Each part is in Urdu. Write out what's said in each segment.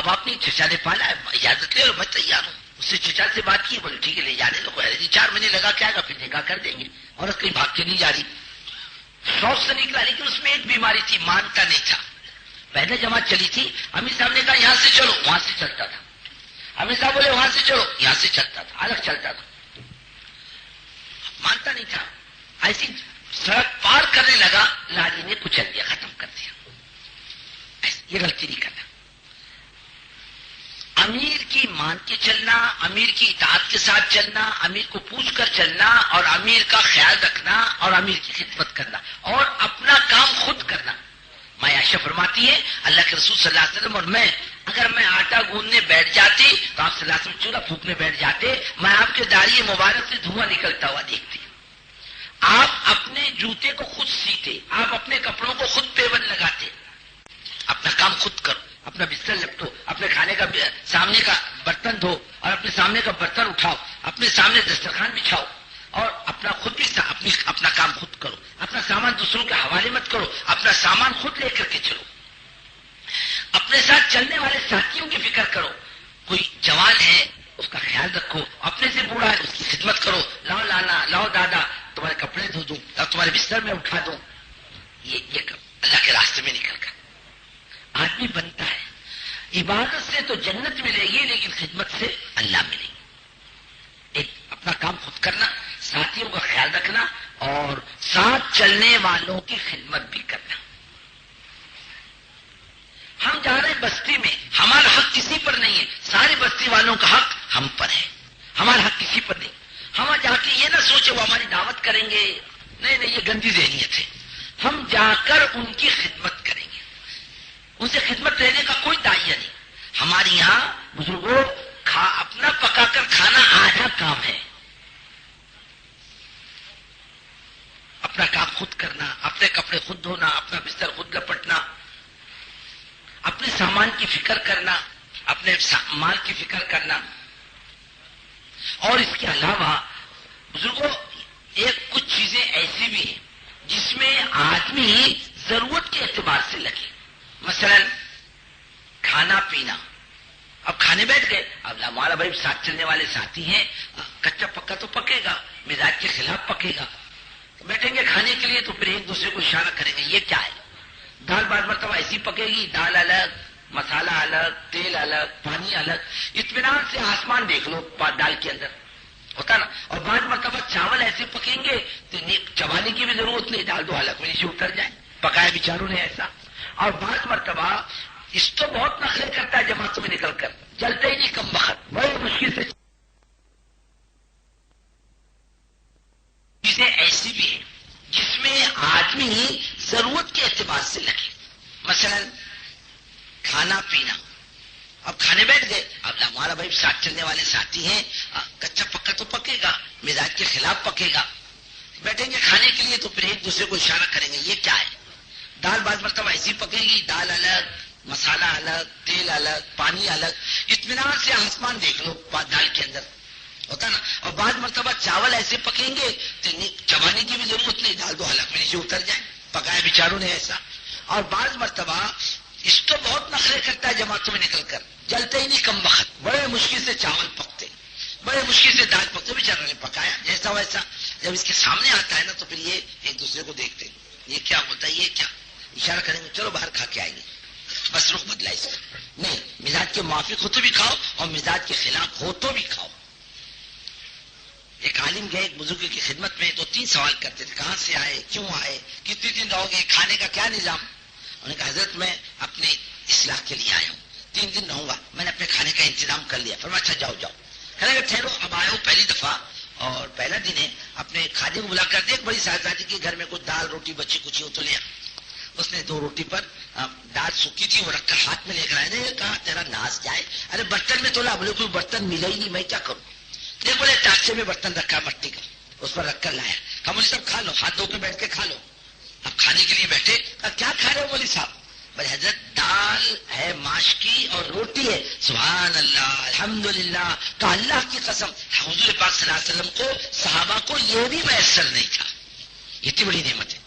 باپ نہیں، چچا نے پالا ہے، اجازت لے اور میں تیار ہوں. اس سے چچا سے بات کی، بولے ٹھیک ہے لے جانے دو، کوئی 4 مہینے لگا کے آئے گا پھر نکاح کر دیں گے. عورت کہیں بھاگ کے نہیں جا رہی، شوق سے نکلا، لیکن اس میں ایک بیماری تھی، مانتا نہیں تھا. پہلے جماعت چلی تھی، امیر صاحب نے کہا یہاں سے چلو، وہاں سے چلتا تھا. امیر صاحب بولے وہاں سے چلو، یہاں سے چلتا تھا، الگ چلتا تھا. مانتا نہیں تھا. ایسی سڑک پار کرنے لگا، لاڑی نے کچل دیا، ختم کر دیا. یہ غلطی نہیں کرنا. امیر کی مان کے چلنا، امیر کی اطاعت کے ساتھ چلنا، امیر کو پوچھ کر چلنا، اور امیر کا خیال رکھنا، اور امیر کی خدمت کرنا، اور اپنا کام خود کرنا. ماں عائشہ فرماتی ہے اللہ کے رسول صلی اللہ علیہ وسلم اور میں، اگر میں آٹا گوندنے بیٹھ جاتی تو آپ صلی اللہ علیہ وسلم چولہا پھونکنے بیٹھ جاتے، میں آپ کے داڑھی مبارک سے دھواں نکلتا ہوا دیکھتی. آپ اپنے جوتے کو خود سیتے، آپ اپنے کپڑوں کو خود پیون لگاتے. اپنا کام خود کرو، اپنا بستر لپٹو، اپنے کھانے کا سامنے کا برتن دھو اور اپنے سامنے کا برتن اٹھاؤ، اپنے سامنے دسترخوان بچھاؤ، اور اپنا خود بھی اپنا کام خود کرو. اپنا سامان دوسروں کے حوالے مت کرو، اپنا سامان خود لے کر کے چلو. اپنے ساتھ چلنے والے ساتھیوں کی فکر کرو. کوئی جوان ہے اس کا خیال رکھو، اپنے سے بوڑھا ہے اس کی خدمت کرو. لاؤ لالا، لاؤ دادا، تمہارے کپڑے دھو دوں، تمہارے بستر میں اٹھا دوں. یہ کرو اللہ کے راستے میں نکل کر. آدمی بنتا ہے. عبادت سے تو جنت ملے گی، لیکن خدمت سے اللہ ملے گی. ایک اپنا کام خود کرنا، ساتھیوں کا خیال رکھنا، اور ساتھ چلنے والوں کی خدمت بھی کرنا. ہم جا رہے ہیں بستی میں، ہمارا حق کسی پر نہیں ہے، سارے بستی والوں کا حق ہم پر ہے، ہمارا حق کسی پر نہیں. ہم جا کے یہ نہ سوچے وہ ہماری دعوت کریں گے، نہیں، یہ گندی ذہنیت ہے. ہم جا کر ان کی خدمت کریں گے. ان سے خدمت لینے کا کوئی داعیہ نہیں. ہمارے یہاں بزرگوں اپنا پکا کر کھانا آدھا کام ہے. اپنا کام خود کرنا، اپنے کپڑے خود دھونا، اپنا بستر خود لپٹنا، اپنے سامان کی فکر کرنا، اپنے مال کی فکر کرنا. اور اس کے علاوہ بزرگوں کچھ چیزیں ایسی بھی ہیں جس میں آدمی ضرورت کے اعتبار سے لگے. مثلا کھانا پینا. اب کھانے بیٹھ گئے، اب ہمارا بھائی ساتھ چلنے والے ساتھی ہیں، کچا پکا تو پکے گا، مزاج کے خلاف پکے گا. بیٹھیں گے کھانے کے لیے تو پھر ایک دوسرے کو اشارہ کریں گے یہ کیا ہے. دال بعض مرتبہ ایسی پکے گی، دال الگ، مسالہ الگ، تیل الگ، پانی الگ. اطمینان سے آسمان دیکھ لو دال کے اندر ہوتا نا. اور بعض مرتبہ چاول ایسے پکیں گے تو چبانے کی بھی ضرورت نہیں، ڈال دو حلق میں نیچے اتر جائے. پکایا بیچاروں نے ایسا. اور بعض مرتبہ اس تو بہت نخرے کرتا ہے جماعتوں میں نکل کر، چلتے ہی نہیں کم وقت، بڑے مشکل سے. چیزیں ایسی بھی ہیں جس میں آدمی ضرورت کے اعتبار سے لگے. مثلا کھانا پینا. اب کھانے بیٹھ گئے، اب ہمارا بھائی ساتھ چلنے والے ساتھی ہیں، کچا پکا تو پکے گا، مزاج کے خلاف پکے گا. بیٹھیں گے کھانے کے لیے تو پھر ایک دوسرے کو اشارہ کریں گے یہ کیا ہے. دال بعض مرتبہ ایسی پکے گی، دال الگ، مسالہ الگ، تیل الگ، پانی الگ. اطمینان سے آسمان دیکھ لو دال کے اندر ہوتا نا. اور بعض مرتبہ چاول ایسے پکیں گے تو چبانے کی بھی ضرورت نہیں، ڈال دو حلق میں نیچے اتر جائے. پکایا بیچاروں نے ایسا. اور بعض مرتبہ اس تو بہت نخرے کرتا ہے جماعتوں میں نکل کر، جلتے ہی نہیں کم وقت، بڑے مشکل سے چاول پکتے، بڑے مشکل سے دال پکتے. بیچاروں نے پکایا جیسا ویسا. جب اس کے سامنے آتا ہے نا تو پھر یہ ایک دوسرے کو دیکھتے یہ کیا ہوتا ہے، یہ کیا، اشارہ کریں گے چلو باہر کھا کے آئیں گے. بس رخ بدلا اس کا. نہیں، مزاج کے موافق ہو تو بھی کھاؤ اور مزاج کے خلاف ہو تو بھی کھاؤ. ایک عالم گئے ایک بزرگ کی خدمت میں تو 3 سوال کرتے تھے، کہاں سے آئے، کیوں آئے، کتنے دن رہو گے، کھانے کا کیا نظام. انہوں نے کہا حضرت میں اپنے اصلاح کے لیے آیا ہوں، 3 دن رہوں گا، میں نے اپنے کھانے کا انتظام کر لیا. فرمایا اچھا جاؤ. کہنے لگے ٹھہرو، اب آئے ہو پہلی دفعہ اور پہلا دن ہے، اپنے خادم کو بلا کر دے، ایک بڑی صاحبزادی کے گھر میں کچھ دال روٹی بچی کچھ ہو تو لیا. اس نے 2 روٹی پر دال سوکھی تھی وہ رکھ کر ہاتھ میں لے کر آئے. کہا تیرا ناز جائے، ارے برتن میں تو لا. بولے کوئی برتن ملا ہی نہیں، میں کیا کروں. نہیں بولے تاکچے میں برتن رکھا مٹی کا، اس پر رکھ کر لایا. ہم بولے صاحب کھا لو، ہاتھ دھو کے بیٹھ کے کھا لو. اب کھانے کے لیے بیٹھے، کیا کھا رہے ہو بولی صاحب. بھائی حضرت دال ہے ماش کی اور روٹی ہے. سبحان اللہ الحمدللہ. تو اللہ کی قسم حضور پاک صلی اللہ علیہ وسلم کو صحابہ کو یہ بھی میسر نہیں تھا. اتنی بڑی نعمت ہے.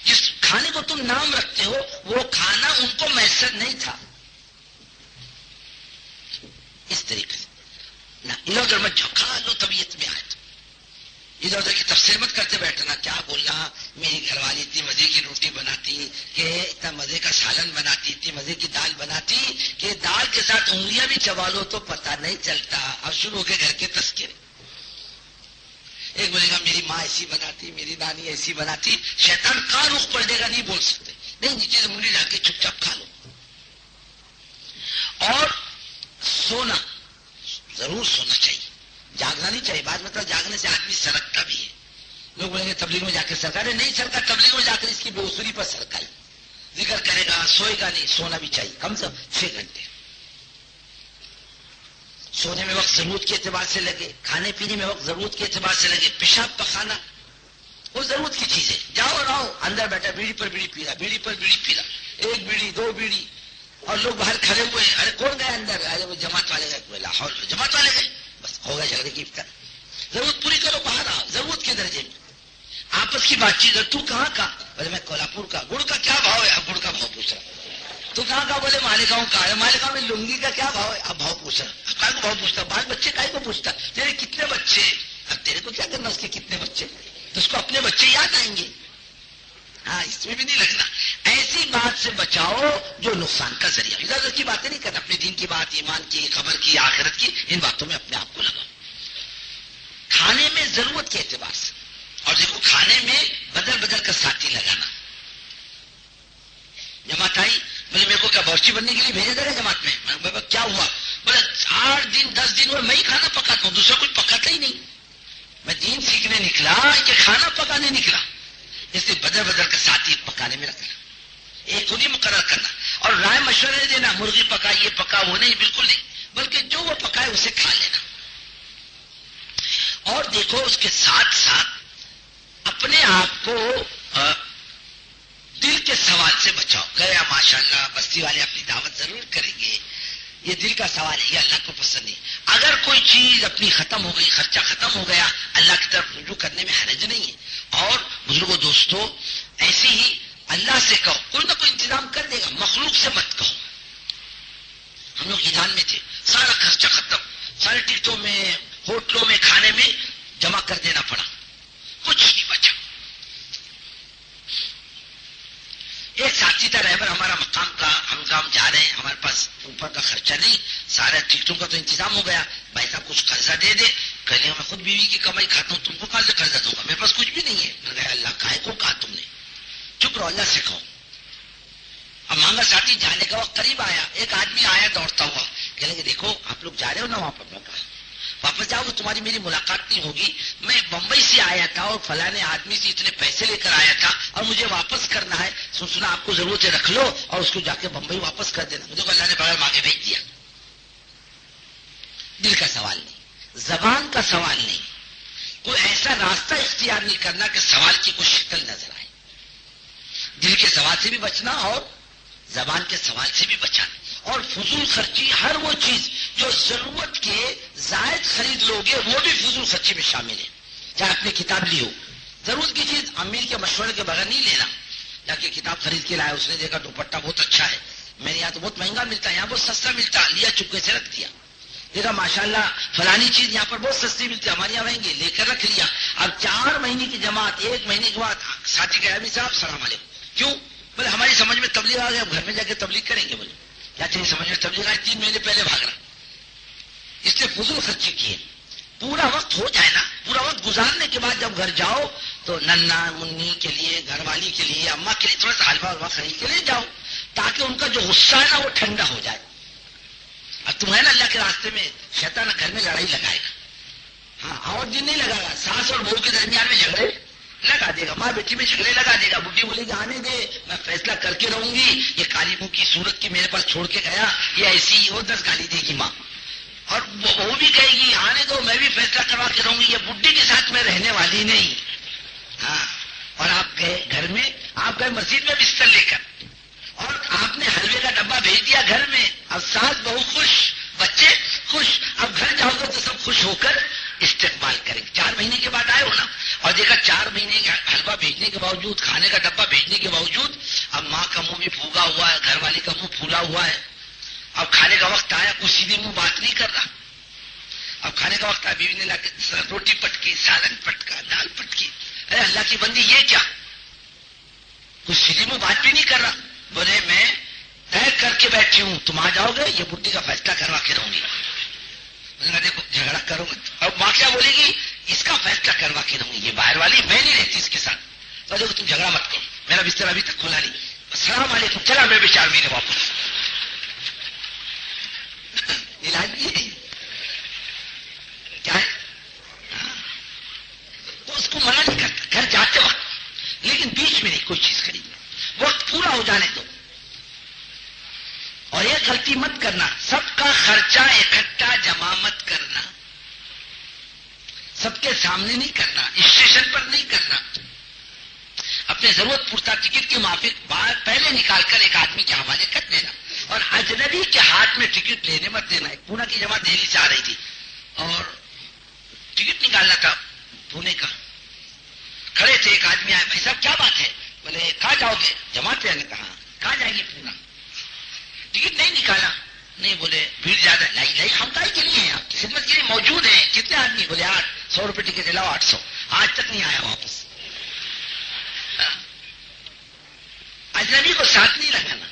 جس کھانے کو تم نام رکھتے ہو وہ کھانا ان کو میسر نہیں تھا. اس طریقے سے نہ ادھر ادھر مت جاؤ، کھا لو طبیعت میں آئے تو ادھر ادھر کی تفسیر مت کرتے بیٹھنا، کیا بولنا میری گھر والی اتنی مزے کی روٹی بناتی کہ اتنا مزے کا سالن بناتی، اتنی مزے کی دال بناتی کہ دال کے ساتھ انگلیاں بھی چبا لو تو پتہ نہیں چلتا. اب شروع ہو کے گھر کے تذکرے. ایک بولے گا میری ماں ایسی بناتی، میری نانی ایسی بناتی. شیطان کا رخ پلٹے گا، نہیں بول سکتے، نہیں نیچے سے انگلی ڈال کے چپ چاپ کھا لو. اور سونا ضرور سونا چاہیے، جاگنا نہیں چاہیے. بعض مطلب جاگنے سے آدمی سرکتا بھی ہے. لوگ بولیں گے تبلیغ میں جا کے سرکا، نہیں سرکا، تبلیغ میں جا کر اس کی بےسری پر سرکائی. ذکر کرے گا، سوئے گا نہیں. سونا بھی چاہیے کم سے کم 6 گھنٹے. سونے میں وقت ضرورت کے اعتبار سے لگے، کھانے پینے میں وقت ضرورت کے اعتبار سے لگے. پیشاب پخانا وہ ضرورت کی چیز ہے. جاؤ اور آؤ، اندر بیٹھا بیڑی پر بیڑی پی رہا، بیڑی پر بیڑی پی رہا، 1 بیڑی 2 بیڑی، اور لوگ باہر کھڑے ہوئے. ارے کون گئے اندر؟ ارے وہ جماعت والے گئے. لاہور جماعت والے گئے، بس ہو گئے جھگڑے کی افطار. ضرورت پوری کرو، باہر آؤ ضرورت کے درجے میں. آپس کی بات چیت ہے. تو کہاں کا؟ بولے میں کولہاپور کا. گڑ کا کیا بھاؤ ہے؟ اب گڑ کا بھاؤ پوچھ رہا. تو کہاں کا؟ بولے مالیگاؤں کا ہے. مالیگاؤں میں لنگی کا کیا بھاؤ ہے؟ اب بھاؤ پوچھ رہا. اب کائے کو بھاؤ پوچھتا؟ بعض بچے کائے کو پوچھتا تیرے کتنے بچے؟ اب تیرے کو کیا کرنا اس کے کتنے بچے؟ تو اس کو اپنے بچے یاد آئیں گے. ہاں اس میں بھی نہیں لگنا. ایسی بات سے بچاؤ جو نقصان کا ذریعہ. ادھر ادھر کی باتیں نہیں کرنا. اپنے دین کی بات، ایمان کی، خبر کی، آخرت کی، ان باتوں میں اپنے آپ کو لگاؤ. کھانے میں ضرورت کے اعتبار سے. اور دیکھو کھانے میں بدل بدل کر ساتھی لگانا. جماعت آئی، بولے میرے کو کیا باورچی بننے کے لیے بھیجا جائے گا جماعت میں؟ کیا ہوا؟ بولے 8 دن 10 دن میں ہی کھانا پکاتا ہوں، دوسرا کچھ پکاتا ہی نہیں. میں دین سیکھنے نکلا کہ کھانا پکانے نکلا. اس لیے بدل بدل کر ساتھی پکانے میں رکھنا، ایک خود ہی مقرر کرنا. اور رائے مشورے دینا، مرغی پکا یہ پکا وہ نہیں، بالکل نہیں، بلکہ جو وہ پکائے اسے کھا لینا. اور دیکھو اس کے ساتھ ساتھ اپنے آپ کو دل کے سوال سے بچاؤ. گیا ماشاءاللہ بستی والے اپنی دعوت ضرور کریں گے، یہ دل کا سوال ہے، یہ اللہ کو پسند نہیں. اگر کوئی چیز اپنی ختم ہو گئی، خرچہ ختم ہو گیا، اللہ کی طرف رجوع کرنے میں حرج نہیں ہے. اور بزرگوں دوستوں ایسے ہی اللہ سے کہو، کوئی نہ کوئی انتظام کر دے گا. مخلوق سے مت کہو. ہم لوگ ایران میں تھے، سارا خرچہ ختم، سارے ٹکٹوں میں، ہوٹلوں میں، کھانے میں جمع کر دینا پڑا، کچھ نہیں بچا. ایک ساتھی تھا رہبر ہمارا مقام کا، ہم جا رہے ہیں، ہمارے پاس اوپر کا خرچہ نہیں، سارے ٹکٹوں کا تو انتظام ہو گیا. بھائی صاحب کچھ قرضہ دے دے. کہنے میں خود بیوی کی کمائی کھاتا ہوں، تم کو کہاں سے قرضہ دوں گا؟ میرے پاس کچھ بھی نہیں ہے. میں کہا اللہ کائے کو کہا تم نے؟ چپ رہو، اللہ سے کہو. اب مانگا ساتھی جانے کا وقت قریب آیا. ایک آدمی آیا دوڑتا ہوا، کہنے کہ دیکھو آپ لوگ جا رہے ہو نا وہاں پر. میں کہا واپس جاؤ گے تمہاری میری ملاقات نہیں ہوگی. میں بمبئی سے آیا تھا اور فلانے آدمی سے اتنے پیسے لے کر آیا تھا اور مجھے واپس کرنا ہے. سنا آپ کو ضرورت ہے رکھ لو اور اس کو جا کے بمبئی واپس کر دینا. مجھے اللہ نے بغیر مانگے بھیج دیا. دل کا سوال نہیں، زبان کا سوال نہیں. کوئی ایسا راستہ اختیار نہیں کرنا کہ سوال کی کوئی شکل نظر آئے. دل کے سوال سے بھی بچنا اور زبان کے سوال سے بھی بچانا. اور فضول خرچی، ہر وہ چیز جو ضرورت کے زائد خرید لوگے وہ بھی فضول خرچی میں شامل ہے. چاہے اپنی کتاب لی ہو، ضرورت کی چیز امیر کے مشورے کے بغیر نہیں لینا. جا کے کتاب خرید کے لایا، اس نے دیکھا دوپٹہ بہت اچھا ہے، میرے یہاں تو بہت مہنگا ملتا ہے، یہاں بہت سستا ملتا، لیا چپکے سے رکھ دیا. دیکھا ماشاءاللہ فلانی چیز یہاں پر بہت سستی ملتی ہے، ہمارے یہاں مہنگی، لے کر رکھ لیا. اب 4 مہینے کی جماعت، 1 مہینے کے بعد ساتھی کہا ابھی صاحب السلام علیکم. کیوں؟ بولے ہماری سمجھ میں تبلیغ آ گیا، گھر میں جا کے تبلیغ کریں گے. بولے کیا چاہیے سمجھ میں تبلیغ آئے، 3 مہینے پہلے بھاگ رہا. اس لیے فضول خرچی کیے. پورا وقت ہو جائے نا، پورا وقت گزارنے کے بعد جب گھر جاؤ تو ننا منی کے لیے، گھر والی کے لیے، اماں کے لیے تھوڑا سا حلوہ خرید کے لے جاؤ تاکہ ان کا جو غصہ ہے نا وہ ٹھنڈا ہو جائے. اب تمہیں نا اللہ کے راستے میں شیطان گھر میں لڑائی لگائے گا. ہاں اور دن نہیں لگا گا، ساس اور بہو کے درمیان میں جھگڑے لگا دے گا، ماں بیٹی میں جھگڑے لگا دے گا. بڈھی بولے گی آنے دے، میں فیصلہ کر کے رہوں گی. یہ کالی منہ کی صورت کی میرے پاس چھوڑ کے گیا، یہ ایسی وہ 10 گالی دے گی ماں. اور وہ بھی کہے گی آنے دو، میں بھی فیصلہ کروا کے رہوں گی، یہ بڈھی کے ساتھ میں رہنے والی نہیں. ہاں اور آپ گئے گھر میں، آپ گئے مسجد میں بستر لے کر اور آپ نے حلوے کا ڈبہ بھیج دیا گھر میں. اب ساس بہو خوش، بچے خوش. اب گھر جاؤ گے تو سب خوش ہو کر استقبال کریں. 4 مہینے کے بعد آئے ہو نا اور دیکھا 4 مہینے کا حلوہ بھیجنے کے باوجود، کھانے کا ڈبہ بھیجنے کے باوجود اب ماں کا منہ بھی پھوگا ہوا ہے، گھر والی کا منہ پھولا ہوا ہے. اب اب کھانے کا وقت آیا، کوئی سیدھی منہ بات نہیں کر رہا. اب کھانے کا وقت آیا، بیوی نے لا کے روٹی پٹکی، سالن پٹکا، دال پٹکی. ارے اللہ کی بندی یہ کیا؟ کوئی سیدھی منہ بات بھی نہیں کر رہا. بولے میں طے کر کے بیٹھی ہوں، تم آ جاؤ گے یہ بڈی کا فیصلہ کروا کے رہوں گی. دیکھو جھگڑا کرو گے. اب ماں کیا بولے گی؟ اس کا فیصلہ کروا کے رہوں گی، یہ باہر والی میں نہیں رہتی اس کے ساتھ. تو دیکھو تم جھگڑا مت کرو، میرا بستر ابھی تک کھولا نہیں. السلام علیکم، چلا میں بھی 4 مہینے واپس. علاج بھی ہے کیا ہے؟ تو اس کو منع نہیں کرتا گھر جاتے وقت، لیکن بیچ میں نہیں کوئی چیز خریدنا. وقت پورا ہو جانے دو. اور یہ غلطی مت کرنا، سب کا خرچہ اکٹھا جمع مت کرنا، سب کے سامنے نہیں کرنا، اسٹیشن پر نہیں کرنا. اپنے ضرورت پورتا ٹکٹ کے موافق پہلے نکال کر ایک آدمی کے حوالے کر دینا، اور اجنبی کے ہاتھ میں ٹکٹ لینے مت دینا. ایک پونا کی جماعت دہلی سے آ رہی تھی اور ٹکٹ نکالنا تھا پونے کا. کھڑے تھے، ایک آدمی آیا، بھائی صاحب کیا بات ہے؟ بولے کہاں جاؤ گے؟ جماعت نے کہا کہاں جائیں گے؟ پونا. ٹکٹ نہیں نکالا. نہیں، بولے بھیڑ زیادہ. لائی ہم کائی کے لیے ہیں، آپ کی خدمت کے لیے موجود ہیں. کتنے آدمی؟ بولے 8. 100 روپے ٹکٹ دلاؤ. 800. آج تک نہیں آیا واپس. اجنبی کو ساتھ نہیں لگانا،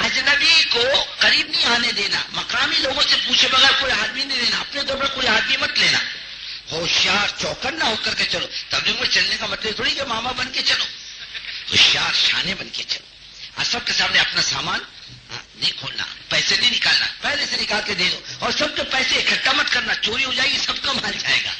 اجنبی کو قریب نہیں آنے دینا، مقامی لوگوں سے پوچھے بغیر کوئی آدمی نہیں لینا، اپنے طور پر کوئی آدمی مت لینا. ہوشیار چوکن نہ ہو کر کے چلو. تبلیغ میں چلنے کا مطلب تھوڑی کہ ماما بن کے چلو، ہوشیار شانے بن کے چلو. سب کے سامنے اپنا سامان نہیں کھولنا، پیسے نہیں نکالنا، پہلے سے نکال کے دے دو. اور سب کے پیسے اکٹھا مت کرنا، چوری ہو جائے گی، سب کا مال جائے گا.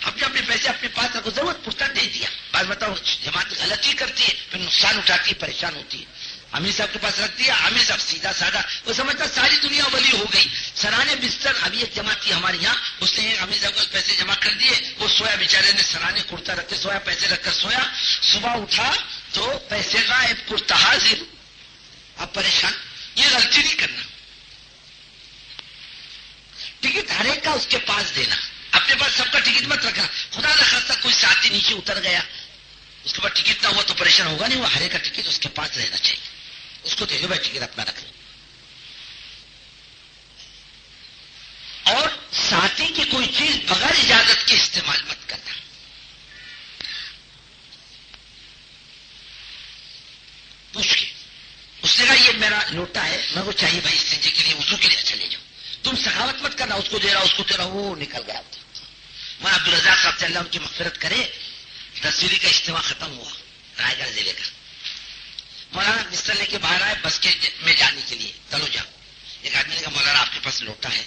اپنے اپنے پیسے اپنے پاس رکھو، ضرورت پورتا دے دیا. بات بتاؤ، جماعت غلطی کرتی ہے، پھر نقصان اٹھاتی ہے، پریشان ہوتی ہے. امیر صاحب کے پاس رکھ دیا، امیر صاحب سیدھا سادہ، وہ سمجھتا ساری دنیا ولی ہو گئی. سرانے بستر. ابھی ایک جماعت تھی ہمارے یہاں، اس نے امیر صاحب کو پیسے جمع کر دیے، وہ سویا، بیچارے نے سرانے کرتا رکھ کے سویا، پیسے رکھ کر سویا. صبح اٹھا تو پیسے غائب، کرتا حاضر. اب پریشان. یہ غلطی نہیں کرنا. ٹکٹ ہر ایک کا اس کے پاس دینا، اپنے پاس سب کا ٹکٹ مت رکھنا. خدا نہ خاصا کوئی ساتھی نیچے اتر گیا، اس کے بعد ٹکٹ نہ ہوا تو پریشان ہوگا نہیں. وہ ہر ایک کا ٹکٹ اس کے پاس رہنا چاہیے. اس کو دے دو بھائی، ٹکٹ اپنا رکھ لو. اور ساتھی کی کوئی چیز بغیر اجازت کے استعمال مت کرنا. پوچھ کے اس نے کہا یہ میرا لوٹا ہے، میرے کو چاہیے بھائی استنجے کے لیے، وضو کے لیے. اچھا لے جاؤ. تم سخاوت مت کرنا، اس کو دے رہا اس کو دے رہا، وہ نکل گیا. مولانا عبدالرزاق صاحب سے اللہ ان کی مغفرت کرے، تصویری کا اجتماع ختم ہوا رائے گڑھ ضلع کا. مولانا بستر لے کے باہر آئے بس کے میں جانے کے لیے، چلو جاؤ. ایک آدمی نے کہا مولانا آپ کے پاس لوٹا ہے؟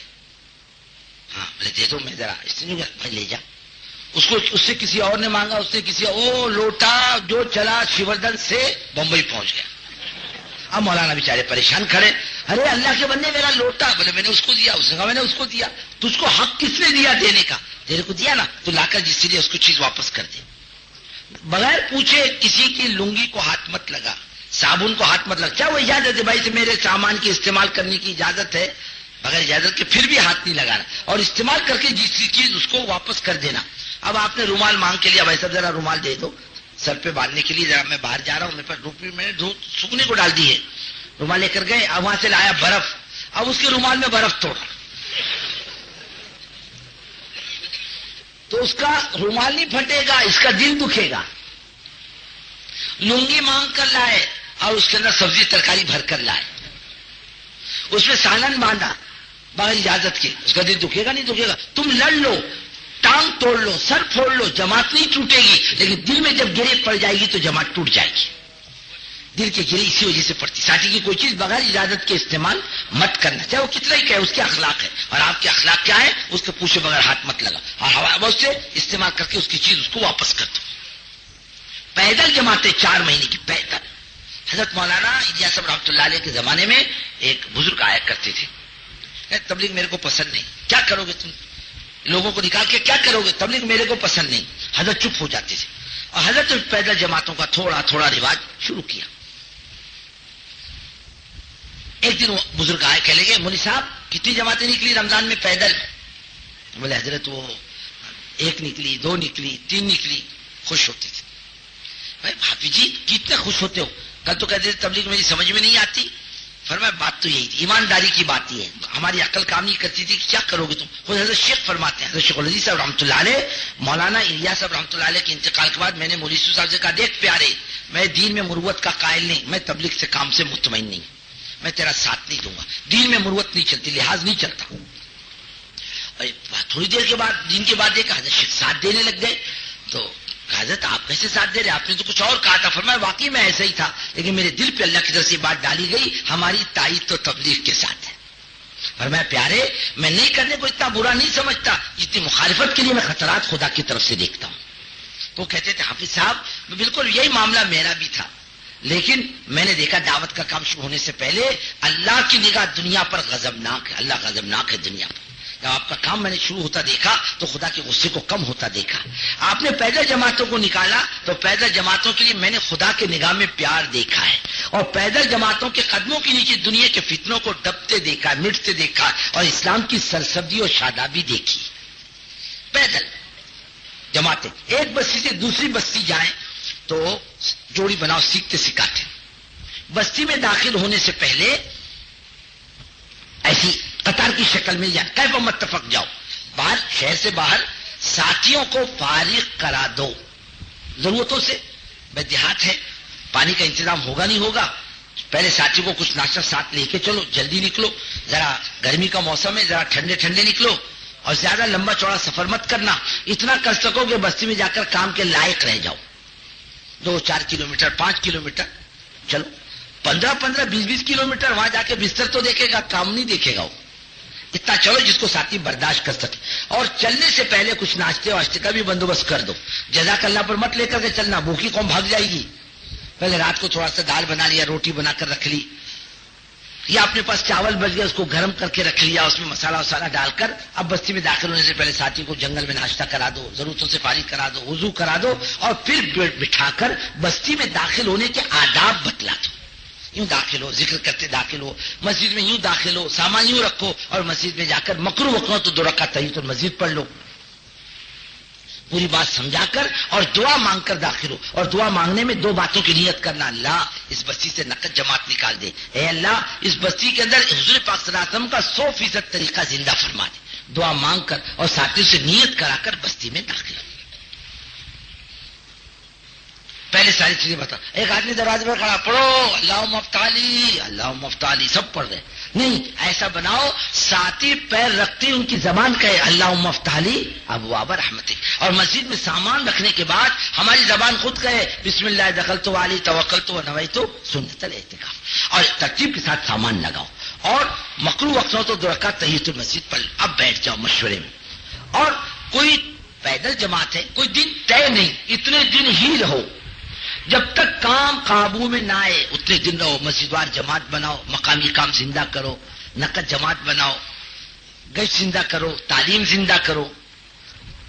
ہاں. بولے دے دو، میں ذرا بھائی لے جا. اس سے کسی اور نے مانگا، اس نے کسی او لوٹا جو چلا شیوردھن سے بمبئی پہنچ گیا. اب مولانا بیچارے پریشان کھڑے. ارے اللہ کے بندے میرا لوٹا. بولے میں نے اس کو دیا. اس نے کہا میں نے اس کو دیا. تجھ کو حق کس نے دیا دینے کا؟ تیرے کو دیا نا، تو لا کر جس سے دیا اس کو چیز واپس کر دے. بغیر پوچھے کسی کی لنگی کو ہاتھ مت لگا، صابن کو ہاتھ مت لگا. چاہے وہ اجازت ہے بھائی سے میرے سامان کی استعمال کرنے کی اجازت ہے، بغیر اجازت کے پھر بھی ہاتھ نہیں لگانا. اور استعمال کر کے جس چیز اس کو واپس کر دینا. اب آپ نے رومال مانگ کے لیا، بھائی صاحب ذرا رومال دے دو سر پہ باندھنے کے لیے، ذرا میں باہر جا رہا ہوں، میرے پاس روپی میں سوکھنے کو ڈال دی ہے. رومال لے کر گئے. اب وہاں سے لایا برف. اب اس کے رومال میں برف توڑا تو اس کا رومال نہیں پھٹے گا، اس کا دل دکھے گا. لنگی مانگ کر لائے اور اس کے اندر سبزی ترکاری بھر کر لائے، اس میں سالن باندھا بغیر اجازت کے، اس کا دل دکھے گا نہیں دکھے گا؟ تم لڑ لو، ٹانگ توڑ لو، سر پھوڑ لو، جماعت نہیں ٹوٹے گی، لیکن دل میں جب گرے پڑ جائے گی تو جماعت ٹوٹ جائے گی. دل کی گرے اسی وجہ سے پڑتی. ساتھی کی کوئی چیز بغیر اجازت کے استعمال مت کرنا، چاہے وہ کتنا ہی کہے، اس کے اخلاق ہے. اور آپ کے اخلاق کیا ہے؟ اس کے پوچھے بغیر ہاتھ مت لگا، اور ہوا سے استعمال کر کے اس کی چیز اس کو واپس کر دو. پیدل جماعتیں 4 مہینے کی پیدل. حضرت مولانا الیاس صاحب رحمۃ اللہ علیہ کے زمانے میں ایک بزرگ آیا کرتے تھے. تبلیغ میرے کو پسند نہیں. کیا کرو گے تم؟ لوگوں کو نکال کے کیا کرو گے؟ تبلیغ میرے کو پسند نہیں. حضرت چپ ہو جاتے تھے. اور حضرت پیدل جماعتوں کا تھوڑا تھوڑا رواج شروع کیا. ایک دن وہ بزرگ آئے، کہہ لگے مولوی صاحب کتنی جماعتیں نکلی رمضان میں پیدل؟ بولے حضرت وہ 1 نکلی، 2 نکلی، 3 نکلی. خوش ہوتے تھے. بھائی بھابھی جی کتنے خوش ہوتے ہو؟ کل تو کہتے تھے تبلیغ میری سمجھ میں نہیں آتی. فرمایا بات تو یہی تھی، ایمانداری کی بات ہی ہے، ہماری عقل کام نہیں کرتی تھی کہ کیا کرو گے تم. خود حضرت شیخ فرماتے ہیں، حضرت شیخ العزیز صاحب رحمۃ اللہ علیہ، مولانا الیاس صاحب رحمۃ اللہ علیہ کے انتقال کے بعد میں نے مولوی صاحب سے کہا دیکھ پیارے، میں دین میں مروت کا قائل نہیں، میں تبلیغ سے کام سے مطمئن نہیں، میں تیرا ساتھ نہیں دوں گا، دین میں مروت نہیں چلتی، لحاظ نہیں چلتا. تھوڑی دیر کے بعد دین کے بعد دیکھا حضرت شیخ ساتھ دینے لگ گئے. تو حضرت آپ کیسے ساتھ دے رہے، آپ نے تو کچھ اور کہا تھا. فرمایا واقعی میں ایسا ہی تھا، لیکن میرے دل پہ اللہ کی طرف سے بات ڈالی گئی، ہماری تائید تو تبلیغ کے ساتھ ہے. فرمایا پیارے میں نہیں کرنے کو اتنا برا نہیں سمجھتا جتنی مخالفت کے لیے میں خطرات خدا کی طرف سے دیکھتا ہوں. تو کہتے تھے حافظ صاحب بالکل یہی معاملہ میرا بھی تھا، لیکن میں نے دیکھا دعوت کا کام شروع ہونے سے پہلے اللہ کی نگاہ دنیا پر غضبناک ہے، اللہ غضبناک ہے دنیا پر. جب آپ کا کام میں نے شروع ہوتا دیکھا تو خدا کے غصے کو کم ہوتا دیکھا. آپ نے پیدل جماعتوں کو نکالا تو پیدل جماعتوں کے لیے میں نے خدا کے نگاہ میں پیار دیکھا ہے، اور پیدل جماعتوں کے قدموں کے نیچے دنیا کے فتنوں کو دبتے دیکھا، مٹتے دیکھا، اور اسلام کی سرسبزی اور شادابی دیکھی. پیدل جماعتیں ایک بستی سے دوسری بستی جائیں تو جوڑی بناؤ سیکھتے سکھاتے. بستی میں داخل ہونے سے پہلے ایسی قطار کی شکل مل جائے، کیف متفق جاؤ، باہر شہر سے باہر ساتھیوں کو فارغ کرا دو ضرورتوں سے. بھائی دیہات ہے، پانی کا انتظام ہوگا نہیں ہوگا، پہلے ساتھی کو کچھ ناشتہ ساتھ لے کے چلو، جلدی نکلو، ذرا گرمی کا موسم ہے ذرا ٹھنڈے ٹھنڈے نکلو، اور زیادہ لمبا چوڑا سفر مت کرنا، اتنا کر سکو کہ بستی میں جا کر کام کے لائق رہ جاؤ. 2-4 کلومیٹر 5 کلومیٹر چلو، 15-15 20-20 کلومیٹر وہاں جا کے بستر تو دیکھے گا، کام نہیں دیکھے گا. وہ اتنا چلو جس کو ساتھی برداشت کر سکے، اور چلنے سے پہلے کچھ ناشتے واشتے کا بھی بندوبست کر دو. جزاک اللہ پر مت لے کر کے چلنا، بھوکی قوم بھاگ جائے گی. پہلے رات کو تھوڑا سا دال بنا لیا، روٹی بنا کر رکھ لی، یا اپنے پاس چاول بچ گیا اس کو گرم کر کے رکھ لیا، اس میں مسالہ وسالہ ڈال کر اب بستی میں داخل ہونے سے پہلے ساتھی کو جنگل میں ناشتہ کرا دو، ضرورتوں سے فارغ کرا دو، وضو کرا دو، اور پھر بٹھا کر بستی میں داخل ہونے کے آداب بتلا دو. یوں داخل ہو، ذکر کرتے داخل ہو، مسجد میں یوں داخل ہو، سامان یوں رکھو، اور مسجد میں جا کر مکرو وکرو تو 2 رکعت تحیۃ المسجد پڑھ لو. پوری بات سمجھا کر اور دعا مانگ کر داخل ہو. اور دعا مانگنے میں 2 باتوں کی نیت کرنا، اللہ اس بستی سے نقد جماعت نکال دے، اے اللہ اس بستی کے اندر حضور پاک صلی اللہ علیہ وسلم کا 100% طریقہ زندہ فرما دے. دعا مانگ کر اور ساتھیوں سے نیت کرا کر بستی میں داخل ہو. پہلے ساری چیزیں بتا. ایک آدمی دروازے پر کھڑا، پڑھو اللہم افتح لی، اللہم افتح لی، سب پڑھ رہے. نہیں، ایسا بناؤ ساتھی پیر رکھتی ان کی زبان کہے اللہم افتح لی ابواب رحمتک، اور مسجد میں سامان رکھنے کے بعد ہماری زبان خود کہے بسم اللہ دخلت علی توکلت ونویت سنت الاعتکاف، اور ترتیب کے ساتھ سامان لگاؤ، اور مکرو وقت ہو تو 2 رکعت تحیۃ المسجد پڑھ. اب بیٹھ جاؤ مشورے میں. اور کوئی پیدل جماعت ہے، کوئی دن طے نہیں، اتنے دن ہی رہو، جب تک کام قابو میں نہ آئے اتنے دن رہو. مسجد وار جماعت بناؤ، مقامی کام زندہ کرو، نقد جماعت بناؤ، گشت زندہ کرو، تعلیم زندہ کرو.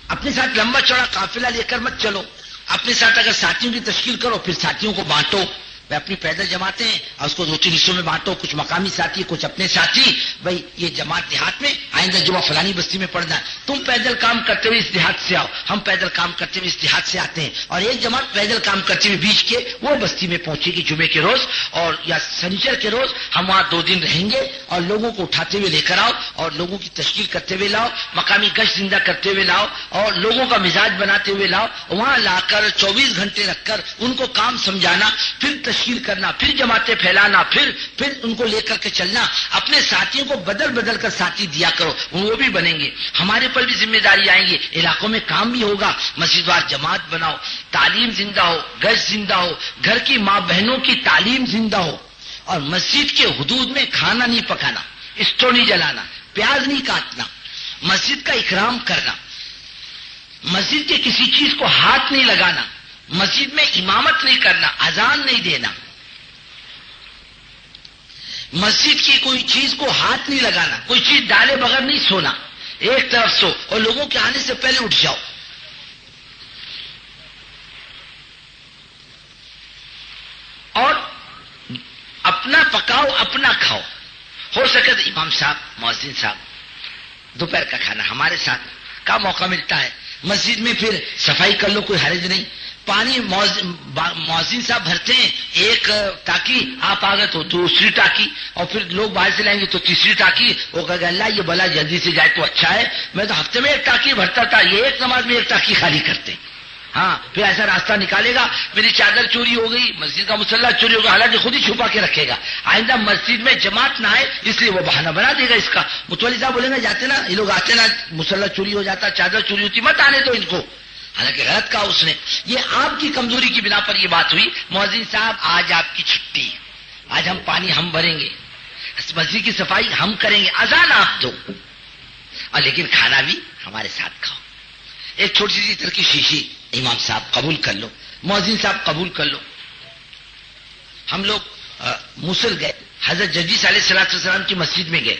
اپنے ساتھ لمبا چوڑا قافلہ لے کر مت چلو. اپنے ساتھ اگر ساتھیوں کی تشکیل کرو پھر ساتھیوں کو بانٹو. بھائی اپنی پیدل جماعتیں ہیں اور اس کو 2-3 حصوں میں بانٹو، کچھ مقامی ساتھی کچھ اپنے ساتھی. بھائی یہ جماعت دیہات میں آئندہ جمعہ فلانی بستی میں پڑھنا ہے، تم پیدل کام کرتے ہوئے اس دیہات سے آؤ، ہم پیدل کام کرتے ہوئے اس دیہات سے آتے ہیں، اور ایک جماعت پیدل کام کرتے ہوئے بیچ کے وہ بستی میں پہنچے گی جمعے کے روز اور یا سنیچر کے روز. ہم وہاں 2 دن رہیں گے اور لوگوں کو اٹھاتے ہوئے لے کر آؤ، اور لوگوں کی تشکیل کرتے ہوئے لاؤ، مقامی گشت زندہ کرتے ہوئے لاؤ، اور لوگوں کا مزاج بناتے ہوئے لاؤ. وہاں لا کر 24 گھنٹے رکھ کر ان کو کام سمجھانا، پھر تشکیل کرنا، پھر جماعتیں پھیلانا، پھر ان کو لے کر کے چلنا. اپنے ساتھیوں کو بدل بدل کر ساتھی دیا کرو، وہ بھی بنیں گے. ہمارے پر بھی ذمہ داری آئیں گی، علاقوں میں کام بھی ہوگا. مسجد وار جماعت بناؤ، تعلیم زندہ ہو، گشت زندہ ہو، گھر کی ماں بہنوں کی تعلیم زندہ ہو. اور مسجد کے حدود میں کھانا نہیں پکانا، اسٹو نہیں جلانا، پیاز نہیں کاٹنا، مسجد کا اکرام کرنا، مسجد کے کسی چیز کو ہاتھ نہیں لگانا، مسجد میں امامت نہیں کرنا، اذان نہیں دینا، مسجد کی کوئی چیز کو ہاتھ نہیں لگانا، کوئی چیز ڈالے بغیر نہیں سونا، ایک طرف سو اور لوگوں کے آنے سے پہلے اٹھ جاؤ. اور اپنا پکاؤ اپنا کھاؤ. ہو سکے تو امام صاحب مؤذن صاحب دوپہر کا کھانا ہمارے ساتھ کا موقع ملتا ہے، مسجد میں پھر صفائی کر لو، کوئی حرج نہیں. پانی مؤذن صاحب بھرتے ہیں ایک ٹاکی، آپ آ گئے تو دوسری ٹاکی، اور پھر لوگ باہر سے لائیں گے تو تیسری ٹاکی. وہ کہے گا اللہ یہ بلا جلدی سے جائے تو اچھا ہے، میں تو ہفتے میں ایک ٹاکی بھرتا تھا، یہ ایک نماز میں ایک ٹاکی خالی کرتے. ہاں پھر ایسا راستہ نکالے گا میری چادر چوری ہو گئی، مسجد کا مصلی چوری ہوگا، حالانکہ خود ہی چھپا کے رکھے گا. آئندہ مسجد میں جماعت نہ آئے اس لیے وہ بہانہ بنا دے گا اس کا. متولی صاحب بولیں گے جاتے نا یہ لوگ آتے نا، مصلی چوری ہو جاتا، چادر چوری ہوتی، مت آنے دو ان کو. حالانکہ غلط کہا اس نے. یہ آپ کی کمزوری کی بنا پر یہ بات ہوئی. مؤذن صاحب آج آپ کی چھٹی، آج ہم پانی ہم بھریں گے، مسجد کی صفائی ہم کریں گے، اذان آپ دو، اور لیکن کھانا بھی ہمارے ساتھ کھاؤ. ایک چھوٹی سی طرح کی شیشی امام صاحب قبول کر لو، مؤذن صاحب قبول کر لو. ہم لوگ موصل گئے، حضرت جدیس علیہ الصلوۃ والسلام کی مسجد میں گئے،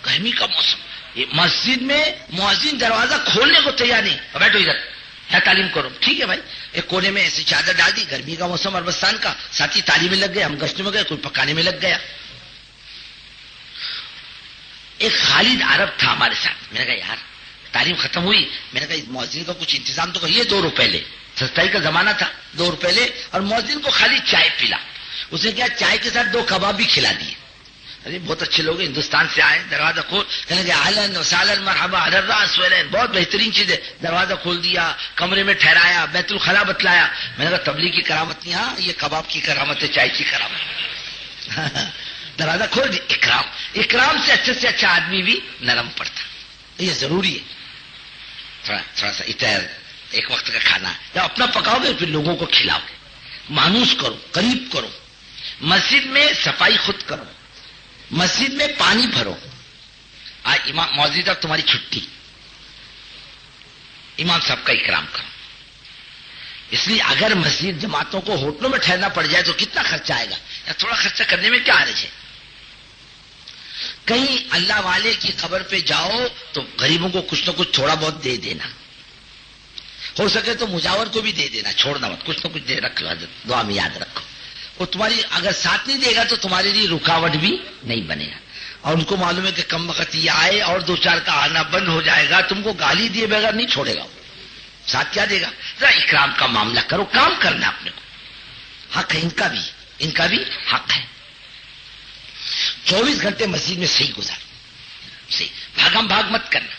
گرمی کا موسم، مسجد میں مؤذن دروازہ کھولنے کو تیار نہیں، بیٹھو ادھر یا تعلیم کرو. ٹھیک ہے بھائی، ایک کونے میں ایسی چادر ڈال دی، گرمی کا موسم عربستان کا، ساتھی تعلیم میں لگ گئے، ہم گشت میں گئے، کوئی پکانے میں لگ گیا. ایک خالد عرب تھا ہمارے ساتھ، میں نے کہا یار تعلیم ختم ہوئی، میں نے کہا مؤذن کا کچھ انتظام تو کریے. 2 روپے لے، سستائی کا زمانہ تھا، 2 روپے لے اور مؤذن کو خالی چائے پلا. اس نے کیا چائے کے ساتھ 2 کباب بھی کھلا دیے. ارے بہت اچھے لوگ ہندوستان سے آئے، دروازہ کھول، کہنے لگے اہلاً وسہلاً مرحبا علی الراس والعین، بہت بہترین چیز ہے. دروازہ کھول دیا، کمرے میں ٹھہرایا، بیت الخلا بتلایا. میں نے کہا تبلیغ کی کرامت نہیں، ہاں یہ کباب کی کرامت ہے، چائے کی کرامت. دروازہ کھول دی. اکرام سے اچھا آدمی بھی نرم پڑتا، یہ ضروری ہے. تھوڑا سا اتحاد، ایک وقت کا کھانا جب اپنا پکاؤ گے پھر لوگوں کو کھلاؤ گے. مانوس کرو، قریب کرو. مسجد میں صفائی خود کرو، مسجد میں پانی بھرو. آج امام مؤذن صاحب تمہاری چھٹی، امام صاحب کا اکرام کرو. اس لیے اگر مسجد جماعتوں کو ہوٹلوں میں ٹھہرنا پڑ جائے تو کتنا خرچہ آئے گا، یا تھوڑا خرچہ کرنے میں کیا حرج ہے. کہیں اللہ والے کی قبر پہ جاؤ تو غریبوں کو کچھ نہ کچھ تھوڑا بہت دے دینا، ہو سکے تو مجاور کو بھی دے دینا، چھوڑنا مت، کچھ نہ کچھ دے رکھ لو، دعا میں یاد رکھو. وہ تمہاری اگر ساتھ نہیں دے گا تو تمہارے لیے رکاوٹ بھی نہیں بنے گا. اور ان کو معلوم ہے کہ کم وقت یہ آئے اور 2-4 کا آنا بند ہو جائے گا، تم کو گالی دیے بغیر نہیں چھوڑے گا. ساتھ کیا دے گا؟ ذرا اکرام کا معاملہ کرو، کام کرنا اپنے کو. حق ہے ان کا بھی حق ہے. 24 گھنٹے مسجد میں صحیح گزارو، صحیح بھاگم بھاگ مت کرنا،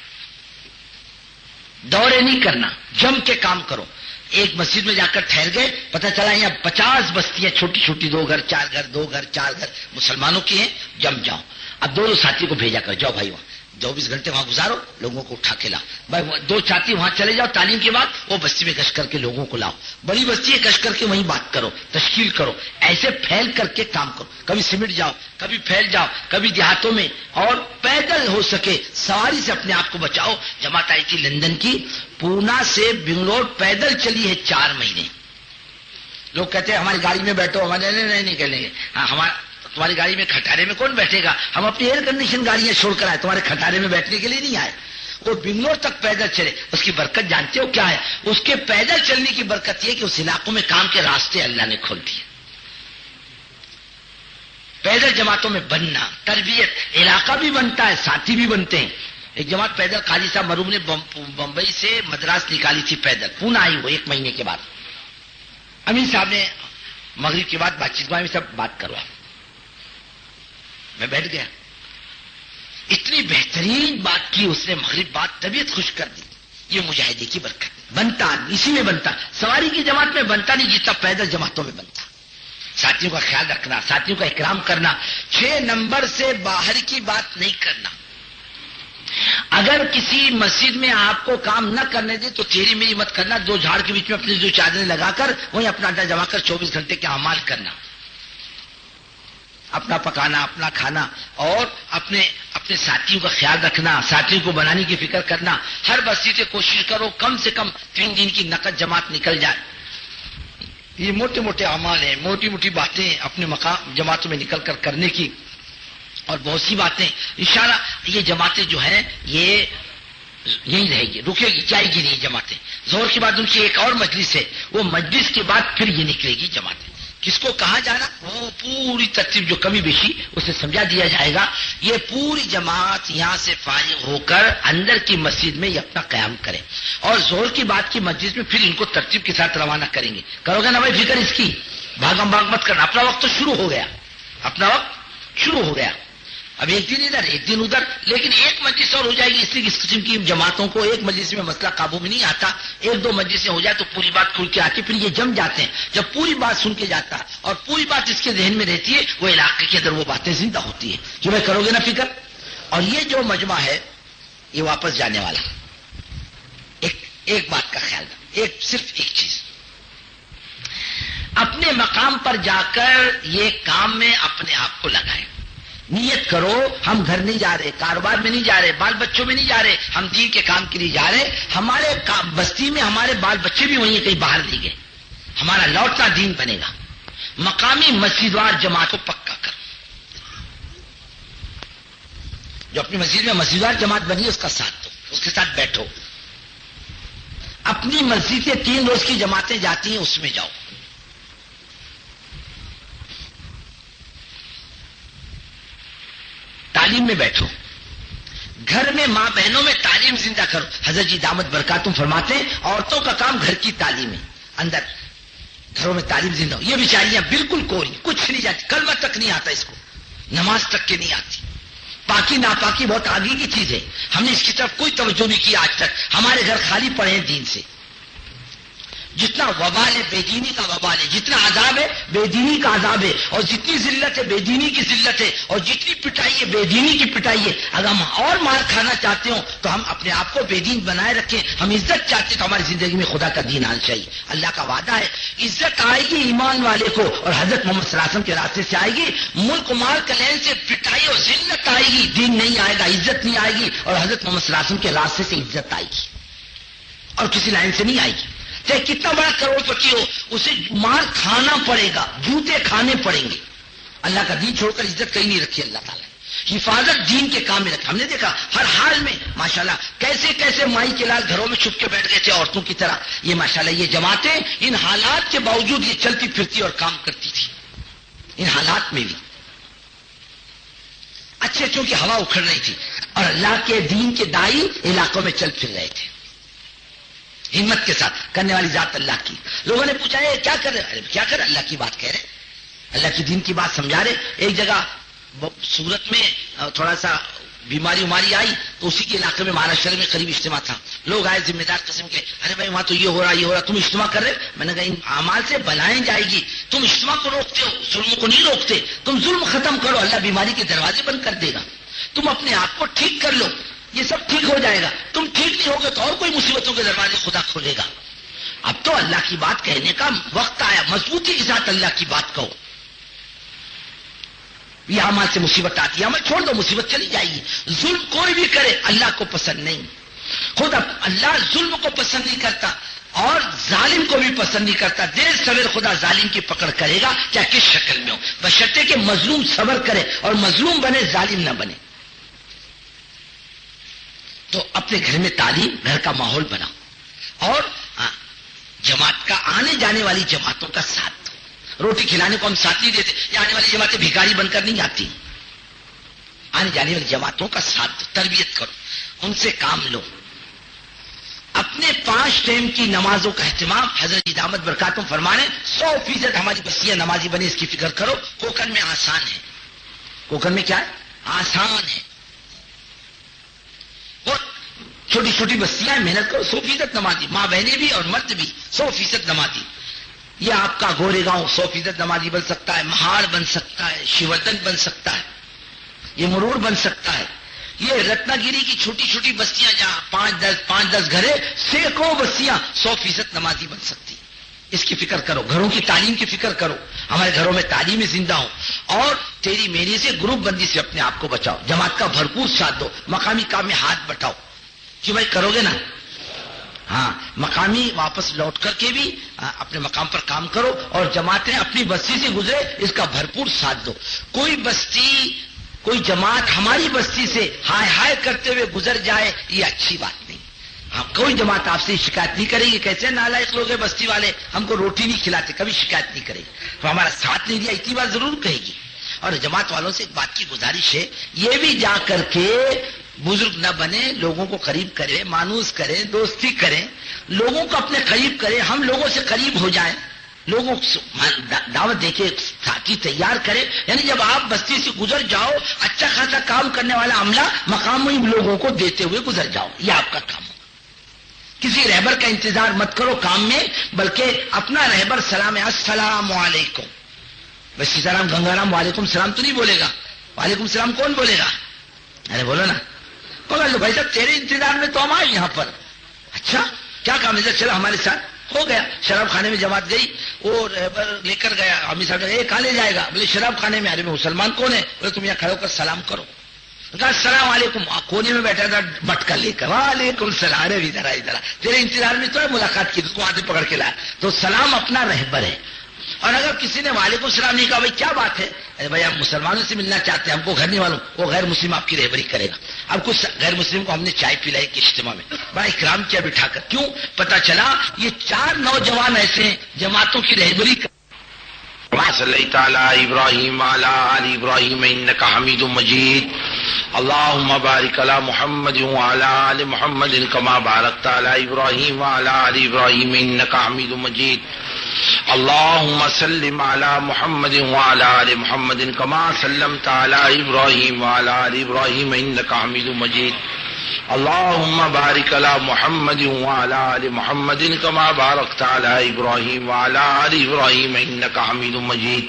دورے نہیں کرنا، جم کے کام کرو. ایک مسجد میں جا کر ٹھہر گئے، پتہ چلا یہاں 50 بستیاں چھوٹی چھوٹی، 2 گھر 4 گھر 2 گھر 4 گھر مسلمانوں کی ہیں، جم جاؤ. اب 2 ساتھی کو بھیجا کر جاؤ بھائی وہاں 24 گھنٹے وہاں گزارو، لوگوں کو اٹھا کے لاؤ. بھائی 2 ساتھی وہاں چلے جاؤ تعلیم کے بعد، وہ بستی میں گشت کر کے لوگوں کو لاؤ. بڑی بستی ہے گشت کر کے وہیں بات کرو، تشکیل کرو. ایسے پھیل کر کے کام کرو. کبھی سمٹ جاؤ، کبھی پھیل جاؤ، کبھی دیہاتوں میں، اور پیدل ہو سکے سواری سے اپنے آپ کو بچاؤ. جماعت آئی تھی لندن کی، پونا سے بنگلور پیدل چلی ہے 4 مہینے. لوگ کہتے ہیں ہماری گاڑی میں بیٹھو، ہمارے نہیں کہلیں گے. ہاں تمہاری گاڑی میں کھٹارے میں کون بیٹھے گا؟ ہم اپنی ایئر کنڈیشن گاڑیاں چھوڑ کر آئے، تمہارے کھٹارے میں بیٹھنے کے لیے نہیں آئے. وہ بنگلور تک پیدل چلے، اس کی برکت جانتے ہو کیا ہے؟ اس کے پیدل چلنے کی برکت یہ کہ اس علاقوں میں کام کے راستے اللہ نے کھول دیے. پیدل جماعتوں میں بننا، تربیت، علاقہ بھی بنتا ہے، ساتھی بھی بنتے ہیں. ایک جماعت پیدل قاضی صاحب مروم نے بمبئی سے مدراس نکالی تھی پیدل، پونا آئی وہ 1 مہینے کے بعد. امین صاحب نے مغرب کے بعد بات چیت میں سب بات کروا، میں بیٹھ گیا. اتنی بہترین بات کی اس نے، مغرب بات طبیعت خوش کر دی. یہ مجاہدے کی برکت، بنتا اسی میں بنتا. سواری کی جماعت میں بنتا نہیں جتنا پیدل جماعتوں میں بنتا. ساتھیوں کا خیال رکھنا، ساتھیوں کا اکرام کرنا. 6 نمبر سے باہر کی بات نہیں کرنا. اگر کسی مسجد میں آپ کو کام نہ کرنے دے تو تیری میری مت کرنا. 2 جھاڑ کے بیچ میں اپنی 2 چادریں لگا کر وہیں اپنا اڈا جما کر 24 گھنٹے کے اعمال کرنا، اپنا پکانا، اپنا کھانا، اور اپنے ساتھیوں کا خیال رکھنا، ساتھیوں کو بنانے کی فکر کرنا. ہر بستی سے کوشش کرو کم سے کم 3 دن کی نقد جماعت نکل جائے. یہ موٹے موٹے اعمال ہیں، موٹی موٹی باتیں اپنے مقام جماعتوں میں نکل کر کرنے کی، اور بہت سی باتیں انشاءاللہ. یہ جماعتیں جو ہیں یہ یہیں رہے گی، رکے گی، جائے گی نہیں جماعتیں. ظہر کے بعد ان کی ایک اور مجلس ہے، وہ مجلس کے بعد پھر یہ نکلے گی جماعتیں. کس کو کہاں جانا، وہ پوری ترتیب جو کمی بیشی اسے سمجھا دیا جائے گا. یہ پوری جماعت یہاں سے فارغ ہو کر اندر کی مسجد میں یہ اپنا قیام کریں، اور زور کی بات کی مسجد میں پھر ان کو ترتیب کے ساتھ روانہ کریں گے. کرو گے نا بھائی فکر اس کی، بھاگم بھاگ مت کرنا. اپنا وقت تو شروع ہو گیا، اپنا وقت شروع ہو گیا. اب ایک دن ادھر ایک دن ادھر، لیکن ایک مجلس اور ہو جائے گی. اس لیے اس قسم کی جماعتوں کو ایک مجلس میں مسئلہ قابو میں نہیں آتا. ایک دو مجلسیں ہو جائے تو پوری بات کھل کے آتی، پھر یہ جم جاتے ہیں. جب پوری بات سن کے جاتا ہے اور پوری بات اس کے ذہن میں رہتی ہے، وہ علاقے کے اندر وہ باتیں زندہ ہوتی ہے کہ بھائی کرو گے نا فکر. اور یہ جو مجمع ہے یہ واپس جانے والا. ایک بات کا خیال رکھ، صرف ایک چیز، اپنے مقام پر جا کر یہ کام میں اپنے آپ کو لگائیں. نیت کرو ہم گھر نہیں جا رہے، کاروبار میں نہیں جا رہے، بال بچوں میں نہیں جا رہے، ہم دین کے کام کے لیے جا رہے. ہمارے بستی میں ہمارے بال بچے بھی وہیں کہیں باہر نہیں گئے. ہمارا لوٹنا دین بنے گا. مقامی مسجدوار جماعت کو پکا کر، جو اپنی مسجد میں مسجدوار جماعت بنی ہے اس کا ساتھ دو، اس کے ساتھ بیٹھو. اپنی مسجد سے 3 روز کی جماعتیں جاتی ہیں اس میں جاؤ. تعلیم میں بیٹھو. گھر میں ماں بہنوں میں تعلیم زندہ کرو. حضرت جی دامت برکاتہم فرماتے ہیں عورتوں کا کام گھر کی تعلیم ہے. اندر گھروں میں تعلیم زندہ ہو. یہ بیچاریاں بالکل کوری، کچھ نہیں جاتی، کلمہ تک نہیں آتا اس کو، نماز تک کے نہیں آتی. پاکی ناپاکی بہت آگے کی چیز ہے. ہم نے اس کی طرف کوئی توجہ نہیں کی آج تک. ہمارے گھر خالی پڑے ہیں دین سے. جتنا وبال ہے بے دینی کا وبال ہے، جتنا عذاب ہے بے دینی کا عذاب ہے، اور جتنی ذلت ہے بے دینی کی ذلت ہے، اور جتنی پٹائی ہے بے دینی کی پٹائی ہے. اگر ہم اور مار کھانا چاہتے ہوں تو ہم اپنے آپ کو بے دین بنائے رکھیں. ہم عزت چاہتے ہیں تو ہماری زندگی میں خدا کا دین آنا چاہیے. اللہ کا وعدہ ہے عزت آئے گی ایمان والے کو، اور حضرت محمد صلی اللہ علیہ وسلم کے راستے سے آئے گی. ملک مال کلین سے پٹائی اور ذلت آئے گی، دین نہیں آئے گا، عزت نہیں آئے گی. اور حضرت محمد صلی اللہ علیہ وسلم کے راستے سے عزت آئے گی، اور کسی لائن سے نہیں آئے گی. چاہے کتنا بڑا کروڑ پتی ہو، اسے مار کھانا پڑے گا، جوتے کھانے پڑیں گے. اللہ کا دین چھوڑ کر عزت کہیں نہیں رکھی اللہ تعالیٰ. حفاظت دین کے کام میں رکھا. ہم نے دیکھا ہر حال میں ماشاءاللہ کیسے کیسے مائی کے لال گھروں میں چھپ کے بیٹھ گئے تھے عورتوں کی طرح. یہ ماشاءاللہ یہ جماعتیں ان حالات کے باوجود یہ چلتی پھرتی اور کام کرتی تھی. ان حالات میں بھی اچھے اچھوں کی ہوا اکھڑ رہی تھی، اور اللہ کے دین کے دائی علاقوں میں چل پھر رہے تھے ہمت کے ساتھ. کرنے والی ذات اللہ کی. لوگوں نے پوچھا ہے کیا کر رہے؟ ارے کیا کر رہے؟ اللہ کی بات کہہ رہے، اللہ کی دین کی بات سمجھا رہے. ایک جگہ سورت میں تھوڑا سا بیماری وماری آئی تو اسی کے علاقے میں مہاراشٹر میں قریب اجتماع تھا. لوگ آئے ذمہ دار قسم کے، ارے بھائی وہاں تو یہ ہو رہا تم اجتماع کر رہے. میں نے کہا ان اعمال سے بلائیں جائے گی. تم اجتماع کو روکتے ہو، ظلم کو نہیں روکتے. تم ظلم ختم کرو، اللہ بیماری کے دروازے بند کر دے گا. تم اپنے آپ کو ٹھیک کر لو، یہ سب ٹھیک ہو جائے گا. تم ٹھیک نہیں ہوگے تو اور کوئی مصیبتوں کے دروازے خدا کھولے گا. اب تو اللہ کی بات کہنے کا وقت آیا. مضبوطی کے ساتھ اللہ کی بات کہو. یہ عمل سے مصیبت آتی ہے، عمل چھوڑ دو، مصیبت چلی جائے گی. ظلم کوئی بھی کرے اللہ کو پسند نہیں. خود اللہ ظلم کو پسند نہیں کرتا اور ظالم کو بھی پسند نہیں کرتا. دیر سویر خدا ظالم کی پکڑ کرے گا، کیا کس شکل میں ہو، بشرطے کہ مظلوم صبر کرے اور مظلوم بنے، ظالم نہ بنے. تو اپنے گھر میں تعلیم، گھر کا ماحول بناؤ، اور جماعت کا آنے جانے والی جماعتوں کا ساتھ دو. روٹی کھلانے کو ہم ساتھ نہیں دیتے. یہ آنے والی جماعتیں بھکاری بن کر نہیں آتی. آنے جانے والی جماعتوں کا ساتھ دو، تربیت کرو، ان سے کام لو. اپنے 5 ٹائم کی نمازوں کا اہتمام. حضرت جی دامت برکاتہم فرمانے 100% ہماری بستیاں نمازی بنے، اس کی فکر کرو. کوکن میں آسان ہے. کوکن میں کیا ہے؟ آسان ہے. بہت چھوٹی چھوٹی بستیاں، محنت کرو. 100% نمازی، ماں بہنیں بھی اور مرد بھی 100% نمازی. یہ آپ کا گورے گاؤں 100% نمازی بن سکتا ہے، مہاڑ بن سکتا ہے، شیوردن بن سکتا ہے، یہ مرور بن سکتا ہے. یہ رتنا گیری کی چھوٹی چھوٹی بستیاں جہاں 5-10 گھریں، سینکڑوں بستیاں 100% نمازی بن سکتی. اس کی فکر کرو. گھروں کی تعلیم کی فکر کرو. ہمارے گھروں میں تعلیم زندہ ہو، اور تیری میری سے گروپ بندی سے اپنے آپ کو بچاؤ. جماعت کا بھرپور ساتھ دو. مقامی کام میں ہاتھ بٹاؤ کہ بھائی کرو گے نا. ہاں، مقامی واپس لوٹ کر کے بھی اپنے مقام پر کام کرو، اور جماعتیں اپنی بستی سے گزرے اس کا بھرپور ساتھ دو. کوئی بستی، کوئی جماعت ہماری بستی سے ہائے ہائے کرتے ہوئے گزر جائے، یہ اچھی بات نہیں. ہم کوئی جماعت آپ سے شکایت نہیں کرے گی کیسے نالائق لوگ ہیں بستی والے ہم کو روٹی نہیں کھلاتے، کبھی شکایت نہیں کرے گی، تو ہمارا ساتھ نہیں دیا اتنی بار ضرور کہے گی۔ اور جماعت والوں سے ایک بات کی گزارش ہے، یہ بھی جا کر کے بزرگ نہ بنے، لوگوں کو قریب کرے، مانوس کرے، دوستی کرے، لوگوں کو اپنے قریب کرے، ہم لوگوں سے قریب ہو جائیں، لوگوں کو دعوت دے کے ساتھی تیار کرے۔ یعنی جب آپ بستی سے گزر جاؤ اچھا خاصا کام کرنے والا عملہ مقامی لوگوں کو دیتے ہوئے گزر جاؤ، یہ آپ کا کام ہو۔ کسی رہبر کا انتظار مت کرو کام میں، بلکہ اپنا رہبر سلام ہے، السلام علیکم، ویسی سلام گنگا رام وعلیکم السلام تو نہیں بولے گا، وعلیکم السلام کون بولے گا؟ ارے بولو نا، پکڑ لو بھائی صاحب تیرے انتظار میں تو ہم آئے یہاں پر، اچھا کیا کام ہے؟ چلو ہمارے ساتھ ہو گیا۔ شراب خانے میں جماعت گئی، وہ رہبر لے کر گیا، عامی صاحب نے کہاں لے جائے گا؟ بولے شراب خانے میں۔ ارے میں مسلمان کون ہے؟ بولے تم یہاں کھڑے ہو کر سلام کرو۔ کہا السلام علیکم، کونے میں بیٹھا تھا مٹکا لے کر، وعلیکم السلام، ارے ادھر ادھر تیرے انتظار میں تو ہے ملاقات کی، اس کو ہاتھ پکڑ کے لایا۔ تو سلام اپنا رہبر ہے۔ اور اگر کسی نے وعلیکم السلام نہیں کہا، بھائی کیا بات ہے؟ ارے بھائی آپ مسلمانوں سے ملنا چاہتے ہیں، ہم کو گھر نہیں معلوم، وہ غیر مسلم آپ کی رہبری کرے گا۔ اب کچھ غیر مسلم کو ہم نے چائے پلائی کہ اجتماع میں بڑا اکرام کیا بٹھا کر، کیوں؟ پتا چلا یہ 4 نوجوان ایسے ہیں جماعتوں کی رہبری کر۔ صلی تعالی ابراہیم وعلی آل ابراہیم انک حمید مجید، اللهم بارک علی محمد وعلی آل محمد کما بارکت علی ابراہیم وعلی آل ابراہیم انک حمید مجید، اللهم سلم علی محمد وعلی آل محمد کما سلمت علی ابراہیم وعلی آل ابراہیم انک حمید مجید، اللهم بارک علی محمد وعلی آل محمد کما بارکت علی ابراہیم وعلی آل ابراہیم انک حمید مجید،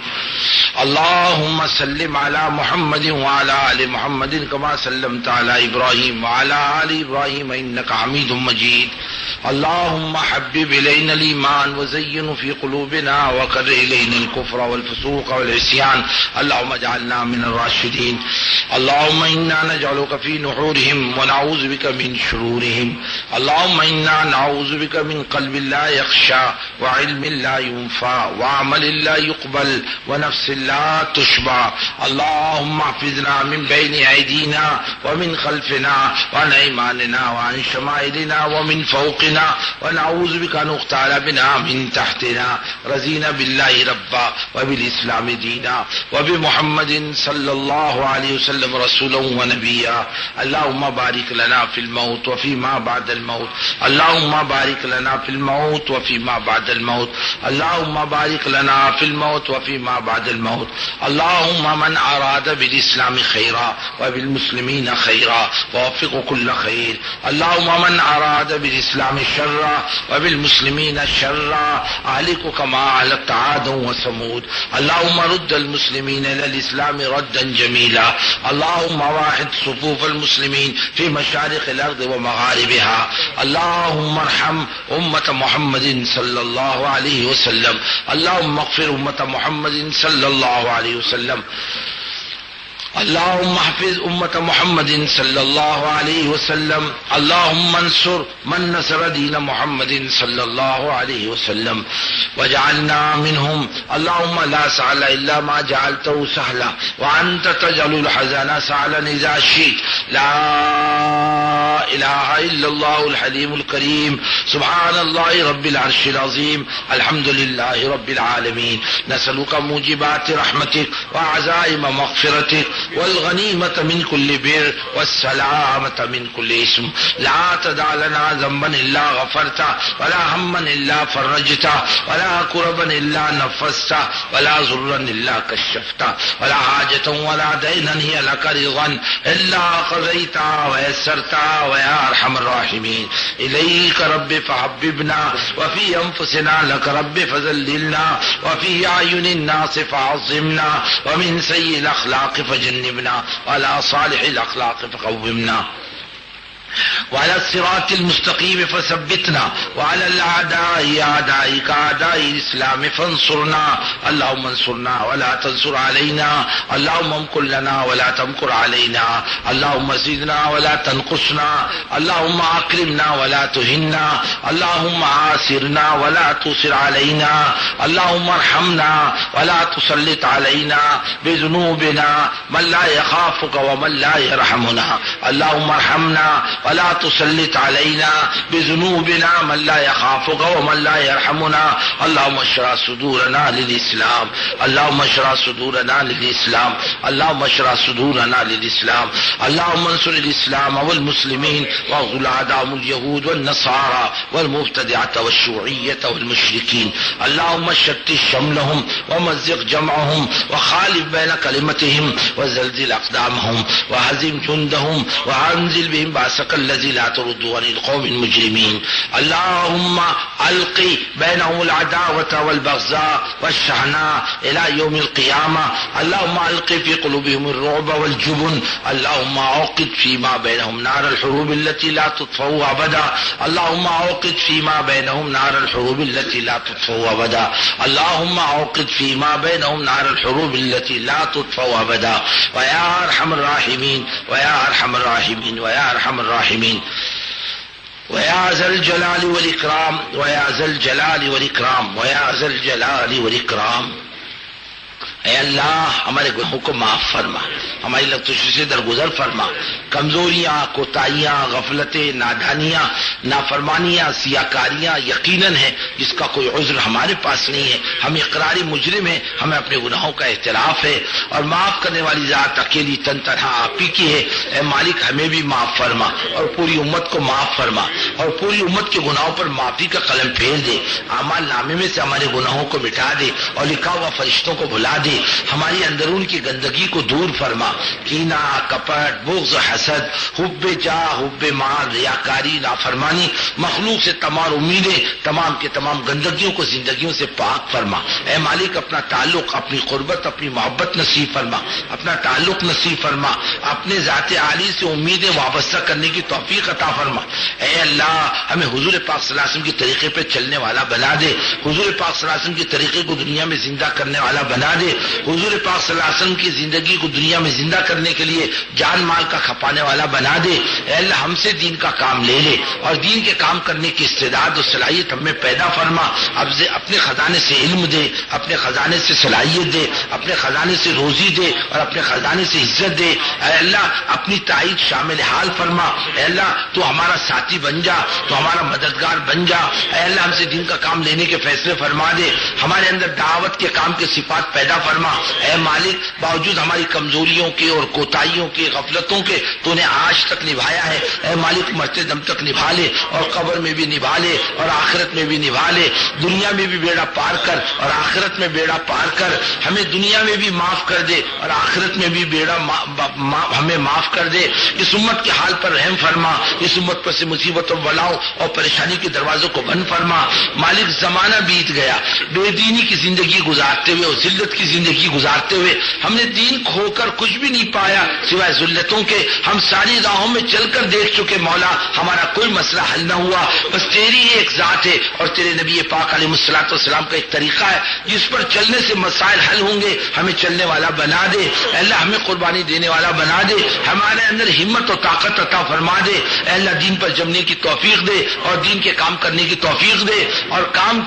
اللهم سلم علی محمد وعلی آل محمد کما سلمت علی ابراہیم وعلی آل ابراہیم انک حمید مجید، اللهم حبب إلينا الإيمان وزينه في قلوبنا وكره إلينا الكفر والفسوق والعصيان، اللهم اجعلنا من الراشدين، اللهم إنا نجعلك في نحورهم ونعوذ بك من شرورهم، اللهم إنا نعوذ بك من قلب لا يخشى وعلم لا ينفع وعمل لا يقبل ونفس لا تشبع، اللهم احفظنا من بين أيدينا ومن خلفنا وعن أيماننا وعن شمائلنا ومن فوقنا، ونعوذ بك أن نغتال بنا من تحتنا، رضينا بالله ربا وبالإسلام دينا وبمحمد صلى الله عليه وسلم رسولا ونبيا، اللهم بارك لنا في الموت وفيما بعد الموت، اللهم بارك لنا في الموت وفيما بعد الموت، اللهم بارك لنا في الموت وفيما بعد الموت، اللهم من أراد بالإسلام خيرا وبالمسلمين خيرا ووفق كل خير، اللهم من أراد بالإسلام شرا وبالمسلمين شرا أهلك كما أهلكت عادا وثمود، اللهم رد المسلمين إلى الإسلام ردا جميلا، اللهم واحد صفوف المسلمين في مشارق الأرض ومغاربها، اللهم ارحم أمة محمد صلى الله عليه وسلم، اللهم اغفر أمة محمد صلى الله عليه وسلم، اللهم احفظ أمة محمد صلى الله عليه وسلم، اللهم انصر من نصر دين محمد صلى الله عليه وسلم واجعلنا منهم، اللهم لا سهل إلا ما جعلته سهلا وأنت تجعل الحزن سهلا إذا شئت، لا إله إلا الله الحليم الكريم، سبحان الله رب العرش العظيم، الحمد لله رب العالمين، نسألك موجبات رحمتك وعزائم مغفرتك والغنيمة من كل بر والسلامة من كل اسم، لا تدع لنا ذنبا إلا غفرته ولا هما إلا فرجته ولا كربا إلا نفسته ولا ضرا إلا كشفته ولا حاجة ولا دينا هي لك رضا إلا قضيتها ويسرتها ويا أرحم الراحمين، إليك رب فحببنا وفي أنفسنا لك رب فذللنا وفي أعين الناس فعظمنا ومن سيء الأخلاق فجنبنا وعلى صالح الأخلاق فقومنا وعلى الصراط المستقيم فثبتنا وعلى الأعداء أعدائك أعداء الإسلام فانصرنا، اللهم انصرنا ولا تنصر علينا، اللهم امكر لنا ولا تمكر علينا، اللهم زدنا ولا تنقصنا، اللهم أكرمنا ولا تهنا، اللهم آثرنا ولا تؤثر علينا، اللهم ارحمنا ولا تسلط علينا بذنوبنا من لا يخافك ومن لا يرحمنا، اللهم ارحمنا ولا تسلط علينا بذنوبنا من لا يخافك ومن لا يرحمنا اللهم اشرح صدورنا للإسلام اللهم اشرح صدورنا للإسلام اللهم اشرح صدورنا للإسلام اللهم انصر الإسلام والمسلمين واغزل أعداءهم اليهود والنصارى والمبتدعة والشيوعية والمشركين اللهم شتت شملهم ومزق جمعهم وخالف بين كلمتهم وزلزل أقدامهم وهزم جندهم وأنزل بهم بأسك الذي لا ترد عن القوم المجرمين اللهم ألق بينهم العداوة والبغضاء والشحناء إلى يوم القيامة اللهم ألق في قلوبهم الرعب والجبن اللهم أوقد فيما بينهم نار الحروب التي لا تطفأ أبدا اللهم أوقد فيما بينهم نار الحروب التي لا تطفأ أبدا اللهم أوقد فيما بينهم نار الحروب التي لا تطفأ أبدا ويا أرحم الراحمين ويا أرحم الراحمين ويا أرحم الراحمين ويا ذا الجلال والإكرام ويا ذا الجلال والإكرام ويا ذا الجلال والإكرام اے اللہ ہمارے گناہوں کو معاف فرما ہماری لغزشوں سے درگزر فرما کمزوریاں کوتاہیاں غفلتیں نادانیاں نافرمانیاں سیاکاریاں یقیناً ہیں جس کا کوئی عذر ہمارے پاس نہیں ہے ہم اقراری مجرم ہیں ہمیں اپنے گناہوں کا اعتراف ہے اور معاف کرنے والی ذات اکیلی تن تنہا آپ ہی کی ہے اے مالک ہمیں بھی معاف فرما اور پوری امت کو معاف فرما اور پوری امت کے گناہوں پر معافی کا قلم پھیر دے اعمال نامے میں سے ہمارے گناہوں کو مٹا دے اور لکھا ہوا فرشتوں کو بھلا دے ہماری اندرون کی گندگی کو دور فرما کینہ کپٹ بغض حسد حب جاہ حب مال ریاکاری نافرمانی مخلوق سے تمام امیدیں تمام کے تمام گندگیوں کو زندگیوں سے پاک فرما اے مالک اپنا تعلق اپنی قربت اپنی محبت نصیب فرما اپنا تعلق نصیب فرما اپنے ذات عالی سے امیدیں وابستہ کرنے کی توفیق عطا فرما اے اللہ ہمیں حضور پاک صلی اللہ علیہ وسلم کے طریقے پہ چلنے والا بنا دے حضور پاک صلی اللہ علیہ وسلم کے طریقے کو دنیا میں زندہ کرنے والا بنا دے حضور پاک صلی اللہ علیہ وسلم کی زندگی کو دنیا میں زندہ کرنے کے لیے جان مال کا کھپانے والا بنا دے اے اللہ ہم سے دین کا کام لے لے اور دین کے کام کرنے کی استعداد اور صلاحیت ہم میں پیدا فرما اب سے اپنے خزانے سے علم دے اپنے خزانے سے صلاحیت دے اپنے خزانے سے روزی دے اور اپنے خزانے سے عزت دے اے اللہ اپنی تائید شامل حال فرما اے اللہ تو ہمارا ساتھی بن جا تو ہمارا مددگار بن جا اے اللہ ہم سے دین کا کام لینے کے فیصلے فرما دے ہمارے اندر دعوت کے کام کے صفات پیدا فرما اے مالک باوجود ہماری کمزوریوں کے اور کوتاہیوں کے غفلتوں کے تو نے آج تک نبھایا ہے اے مالک مرتے دم تک نبھا لے اور قبر میں بھی نبھا لے اور آخرت میں بھی نبھا لے دنیا میں بھی بیڑا پار کر اور آخرت میں بیڑا پار کر ہمیں دنیا میں بھی معاف کر دے اور آخرت میں بھی بیڑا ہمیں معاف کر دے اس امت کے حال پر رحم فرما اس امت پر سے مصیبتوں بلاؤ اور پریشانی کے دروازوں کو بند فرما مالک زمانہ بیت گیا بے دینی کی زندگی گزارتے ہوئے اور ذلت کی زندگی گزارتے ہوئے ہم نے دین کھو کر کچھ بھی نہیں پایا سوائے ذلتوں کے ہم ساری راہوں میں چل کر دیکھ چکے مولا ہمارا کوئی مسئلہ حل نہ ہوا بس تیری ایک ذات ہے اور تیرے نبی پاک علیہ الصلوۃ والسلام کا ایک طریقہ ہے جس پر چلنے سے مسائل حل ہوں گے ہمیں چلنے والا بنا دے اے اللہ ہمیں قربانی دینے والا بنا دے ہمارے اندر ہمت اور طاقت عطا فرما دے اے اللہ دین پر جمنے کی توفیق دے اور دین کے کام کرنے کی توفیق دے اور کام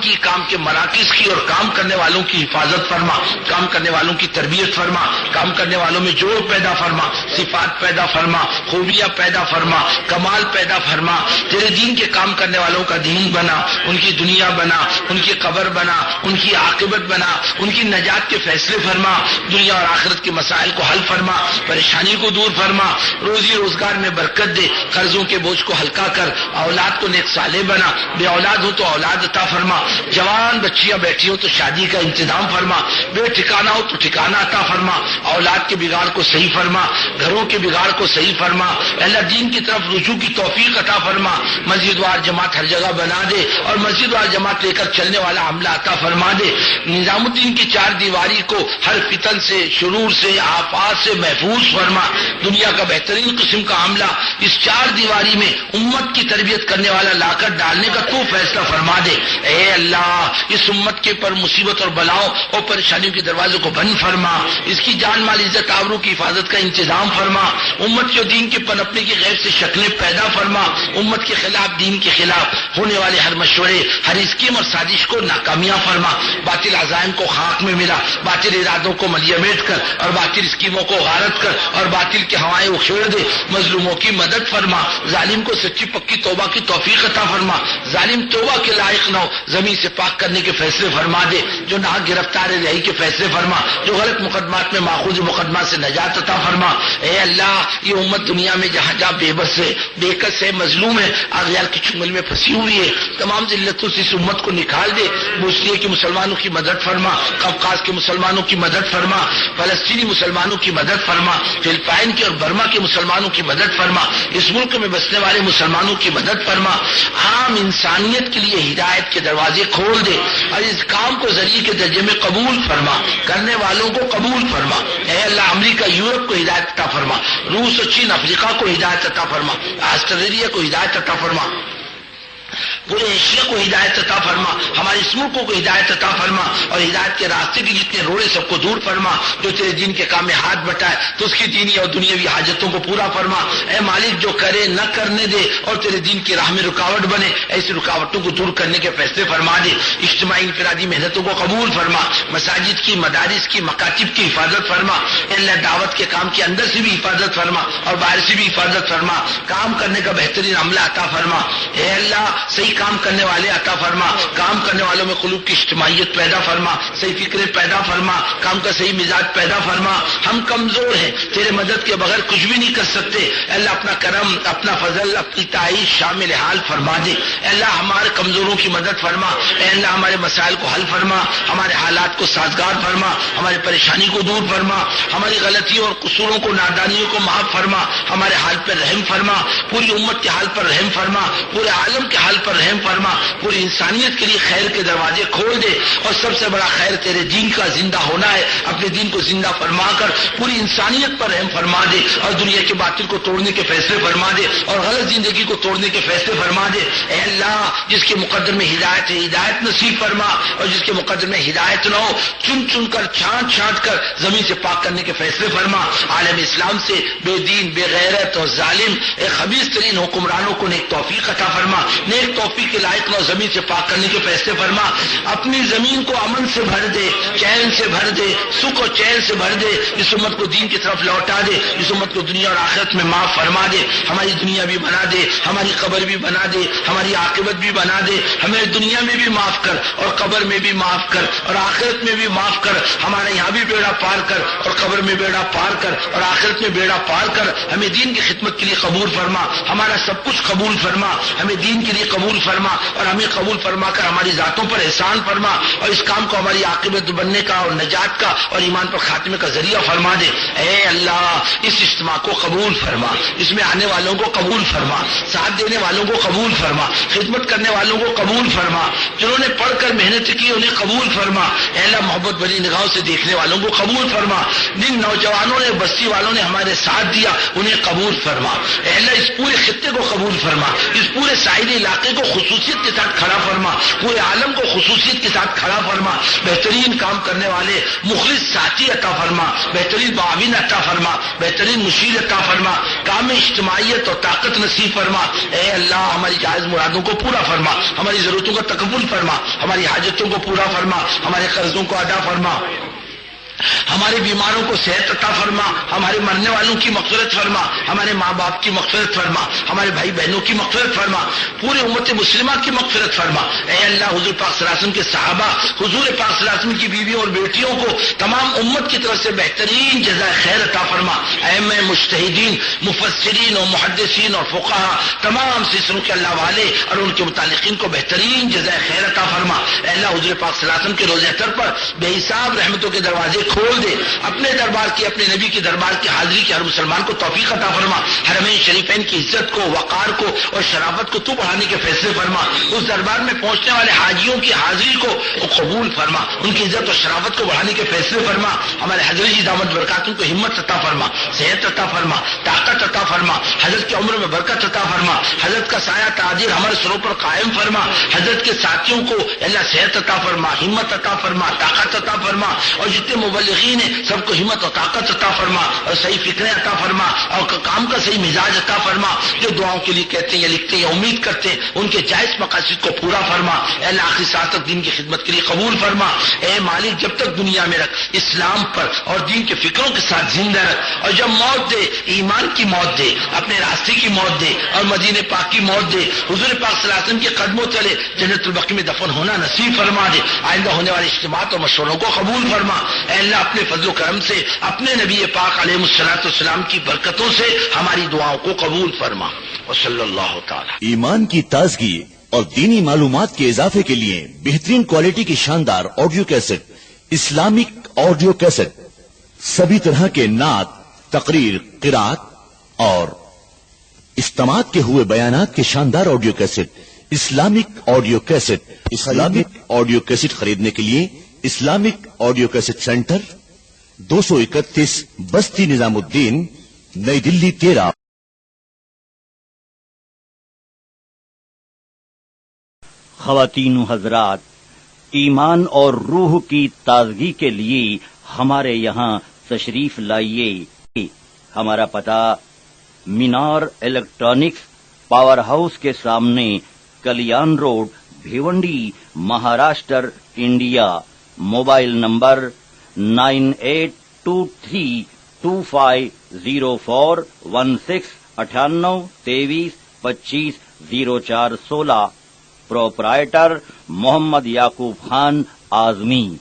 کے مراکز کی اور کام کرنے والوں کی حفاظت فرما کام کرنے والوں کی تربیت فرما کام کرنے والوں میں جوڑ پیدا فرما صفات پیدا فرما خوبیاں پیدا فرما کمال پیدا فرما تیرے دین کے کام کرنے والوں کا دین بنا ان کی دنیا بنا ان کی قبر بنا ان کی عاقبت بنا ان کی نجات کے فیصلے فرما دنیا اور آخرت کے مسائل کو حل فرما پریشانی کو دور فرما روزی روزگار میں برکت دے قرضوں کے بوجھ کو ہلکا کر اولاد کو نیک صالح بنا بے اولاد ہو تو اولاد عطا فرما جوان بچیاں بیٹھی ہو تو شادی کا انتظام فرما بے ٹھکانہ ہو تو ٹھکانہ عطا فرما اولاد کے بگاڑ کو صحیح فرما گھروں کے بگاڑ کو صحیح فرما اللہ دین کی طرف رجوع کی توفیق عطا فرما مسجد وار جماعت ہر جگہ بنا دے اور مسجد وار جماعت لے کر چلنے والا عملہ عطا فرما دے نظام الدین کی چار دیواری کو ہر فتن سے شرور سے آفات سے محفوظ فرما دنیا کا بہترین قسم کا عملہ اس چار دیواری میں امت کی تربیت کرنے والا لا کر ڈالنے کا تو فیصلہ فرما دے اے اللہ اس امت کے پر مصیبت اور بلاؤں اور پریشانیوں کی دروازوں کو بند فرما، اس کی جان مال عزت آبرو کی حفاظت کا انتظام فرما، امت کے دین کے پنپنے کی غیب سے شکلیں پیدا فرما، امت کے خلاف دین کے خلاف ہونے والے ہر مشورے ہر اسکیم اور سازش کو ناکامیاں فرما، باطل عزائم کو خاک میں ملا، باطل ارادوں کو ملیمیٹ کر اور باطل اسکیموں کو غارت کر اور باطل کی ہوائیں اکھیڑ دے، مظلوموں کی مدد فرما، ظالم کو سچی پکی توبہ کی توفیق عطا فرما، ظالم توبہ کے لائق نہ ہو زمین سے پاک کرنے کے فیصلے فرما دے، جو نہ گرفتار رہی کے فیصلے فرما، جو غلط مقدمات میں ماخوذ مقدمات سے نجات عطا فرما۔ اے اللہ یہ امت دنیا میں جہاں جہاں بے بس ہے، بے کس ہے، مظلوم ہے، اغیار کی چنگل میں پھنسی ہوئی ہے، تمام ذلتوں سے اس امت کو نکال دے، بوسنیہ کے مسلمانوں کی مدد فرما، قفقاز کے مسلمانوں کی مدد فرما، فلسطینی مسلمانوں کی مدد فرما، فلپائن کے اور برما کے مسلمانوں کی مدد فرما، اس ملک میں بسنے والے مسلمانوں کی مدد فرما، عام انسانیت کے لیے ہدایت کے دروازے کھول دے اور اس کام کو ذریعے کے درجے میں قبول فرما، کرنے والوں کو قبول فرما۔ اے اللہ امریکہ یورپ کو ہدایت عطا فرما، روس اور چین افریقہ کو ہدایت عطا فرما، آسٹریلیا کو ہدایت عطا فرما، پورے ایشیا کو ہدایت عطا فرما، ہمارے اس ملکوں کو ہدایت عطا فرما اور ہدایت کے راستے کے جتنے روڑے سب کو دور فرما، جو تیرے دین کے کام میں ہاتھ بٹائے تو اس کی دینی اور دنیاوی حاجتوں کو پورا فرما۔ اے مالک جو کرے نہ کرنے دے اور تیرے دین کی راہ میں رکاوٹ بنے، ایسی رکاوٹوں کو دور کرنے کے فیصلے فرما دے، اجتماعی انفرادی محنتوں کو قبول فرما، مساجد کی مدارس کی مکاتب کی حفاظت فرما، اے اللہ دعوت کے کام کے اندر سے بھی حفاظت فرما اور باہر سے بھی حفاظت فرما، کام کرنے کا بہترین عملہ عطا فرما۔ اے اللہ صحیح کام کرنے والے عطا فرما، کام کرنے والوں میں قلوب کی اجتماعیت پیدا فرما، صحیح فکریں پیدا فرما، کام کا صحیح مزاج پیدا فرما۔ ہم کمزور ہیں، تیرے مدد کے بغیر کچھ بھی نہیں کر سکتے، اے اللہ اپنا کرم، اپنا فضل، اپنی تعیش شامل حال فرما دے، اے اللہ ہمارے کمزوروں کی مدد فرما، اے اللہ ہمارے مسائل کو حل فرما، ہمارے حالات کو سازگار فرما، ہماری پریشانی کو دور فرما، ہماری غلطیوں اور قصوروں کو نادانیوں کو معاف فرما، ہمارے حال پر رحم فرما، پوری امت کے حال پر رحم فرما، پورے عالم کے حال پر رحم فرما، پوری انسانیت کے لیے خیر کے دروازے کھول دے، اور سب سے بڑا خیر تیرے دین کا زندہ ہونا ہے، اپنے دین کو زندہ فرما کر پوری انسانیت پر رحم فرما دے اور دنیا کے باطل کو توڑنے کے فیصلے فرما دے اور غلط زندگی کو توڑنے کے فیصلے فرما دے۔ اے اللہ جس کے مقدر میں ہدایت ہے ہدایت نصیب فرما، اور جس کے مقدر میں ہدایت نہ ہو چن چن کر چھانٹ چھانٹ کر زمین سے پاک کرنے کے فیصلے فرما۔ عالم اسلام سے بے دین بے غیرت اور ظالم خبیث ترین حکمرانوں کو نیک توفیق عطا فرما، نیک توفیق کے لائق نہ زمین سے پاک کرنے کے فیصلے فرما، اپنی زمین کو امن سے بھر دے، چین سے بھر دے، سکھ اور چین سے بھر دے، اس امت کو دین کی طرف لوٹا دے، اس امت کو دنیا اور آخرت میں معاف فرما دے، ہماری دنیا بھی بنا دے، ہماری قبر بھی بنا دے، ہماری عاقبت بھی بنا دے، ہمیں دنیا میں بھی معاف کر اور قبر میں بھی معاف کر اور آخرت میں بھی معاف کر، ہمارے یہاں بھی بیڑا پار کر اور قبر میں بیڑا پار کر اور آخرت میں بیڑا پار کر، ہمیں دین کی خدمت کے لیے قبول فرما، ہمارا سب کچھ قبول فرما، ہمیں دین کے لیے قبول فرما اور ہمیں قبول فرما کر ہماری ذاتوں پر احسان فرما اور اس کام کو ہماری عاقبت بننے کا اور نجات کا اور ایمان پر خاتمے کا ذریعہ فرما دے۔ اے اللہ اس اجتماع کو قبول فرما، اس میں آنے والوں کو قبول فرما، ساتھ دینے والوں کو قبول فرما، خدمت کرنے والوں کو قبول فرما، جنہوں نے پڑھ کر محنت کی انہیں قبول فرما۔ اے اللہ محبت بھری نگاہوں سے دیکھنے والوں کو قبول فرما، جن نوجوانوں نے بستی والوں نے ہمارے ساتھ دیا انہیں قبول فرما۔ اے اللہ اس پورے خطے کو قبول فرما، اس پورے ساحلی علاقے کو خصوصیت کے ساتھ کھڑا فرما، پورے عالم کو خصوصیت کے ساتھ کھڑا فرما، بہترین کام کرنے والے مخلص ساتھی عطا فرما، بہترین معاون عطا فرما، بہترین مشیر عطا فرما، کام اجتماعیت اور طاقت نصیب فرما۔ اے اللہ ہماری جائز مرادوں کو پورا فرما، ہماری ضرورتوں کا تکفل فرما، ہماری حاجتوں کو پورا فرما، ہمارے قرضوں کو ادا فرما، ہمارے بیماروں کو صحت عطا فرما، ہمارے مرنے والوں کی مغفرت فرما، ہمارے ماں باپ کی مغفرت فرما، ہمارے بھائی بہنوں کی مغفرت فرما، پورے امت مسلمہ کی مغفرت فرما۔ اے اللہ حضور پاک صلی اللہ علیہ وسلم کے صحابہ، حضور پاک صلی اللہ علیہ وسلم کی بیویوں اور بیٹیوں کو تمام امت کی طرف سے بہترین جزائے خیر عطا فرما۔ ائمہ مجتہدین، مفسرین اور محدثین اور فقہا، تمام سلسلوں کے اللہ والے اور ان کے متعلقین کو بہترین جزائے خیر عطا فرما۔ اے اللہ حضور پاک صلی اللہ علیہ وسلم کے روزہ اطہر پر بے حساب رحمتوں کے دروازے کھول دے، اپنے دربار کی، اپنے نبی کے دربار کی حاضری کی ہر مسلمان کو توفیق عطا فرما، حرمین شریفین کی عزت کو، وقار کو اور شرافت کو تو بڑھانے کے فیصلے فرما، اس دربار میں پہنچنے والے حاجیوں کی حاضری کو قبول فرما، ان کی عزت اور شرافت کو بڑھانے کے فیصلے فرما، ہمارے حضرت جی دامت برکاتوں کو ہمت عطا فرما، صحت عطا فرما، طاقت عطا فرما، حضرت کی عمر میں برکت عطا فرما، حضرت کا سایہ تعدیر ہمارے سروں پر قائم فرما، حضرت کے ساتھیوں کو اللہ صحت عطا فرما، ہمت عطا فرما، طاقت عطا فرما، اور جتنے مبلغین ہیں سب کو ہمت اور طاقت عطا فرما اور صحیح فکریں عطا فرما اور کام کا صحیح مزاج عطا فرما، جو دعاؤں کے لیے کہتے ہیں یا لکھتے ہیں یا امید کرتے ہیں ان کے جائز مقاصد کو پورا فرما، اے اللہ آخری سال تک دین کی خدمت کے لیے قبول فرما، اے مالک جب تک دنیا میں رکھ، اسلام پر اور دین کے فکروں کے ساتھ زندہ رکھ، اور جب موت دے ایمان کی موت دے، اپنے راستے کی موت دے اور مدینے پاک کی موت دے، حضور پاک صلی اللہ علیہ وسلم کے قدموں تلے جنت البقیع میں دفن ہونا نصیب فرما دے، آئندہ ہونے والے اجتماعات اور مشوروں کو قبول فرما، اے اللہ اپنے فضل و کرم سے اپنے نبی پاک علیہ الصلوۃ والسلام کی برکتوں سے ہماری دعاؤں کو قبول فرما، وصلی اللہ تعالی۔ ایمان کی تازگی اور دینی معلومات کے اضافے کے لیے بہترین کوالٹی کی شاندار audio cassette, Islamic audio cassette, سبھی طرح کے نعت، تقریر، قرات اور اجتماعات کے ہوئے بیانات کے شاندار audio cassette, Islamic audio cassette. Islamic audio cassette خریدنے کے لیے اسلامک آڈیو کیسٹ سینٹر 231 بستی نظام الدین، نئی دلی 13۔ خواتین و حضرات، ایمان اور روح کی تازگی کے لیے ہمارے یہاں تشریف لائیے۔ ہمارا پتہ مینار الیکٹرانکس پاور ہاؤس کے سامنے، Kalyan road, Bhiwandi, Maharashtra, India. Mobile number 9823250416 9823250416۔ Proprietor Mohammed Yaqub Khan Azmi.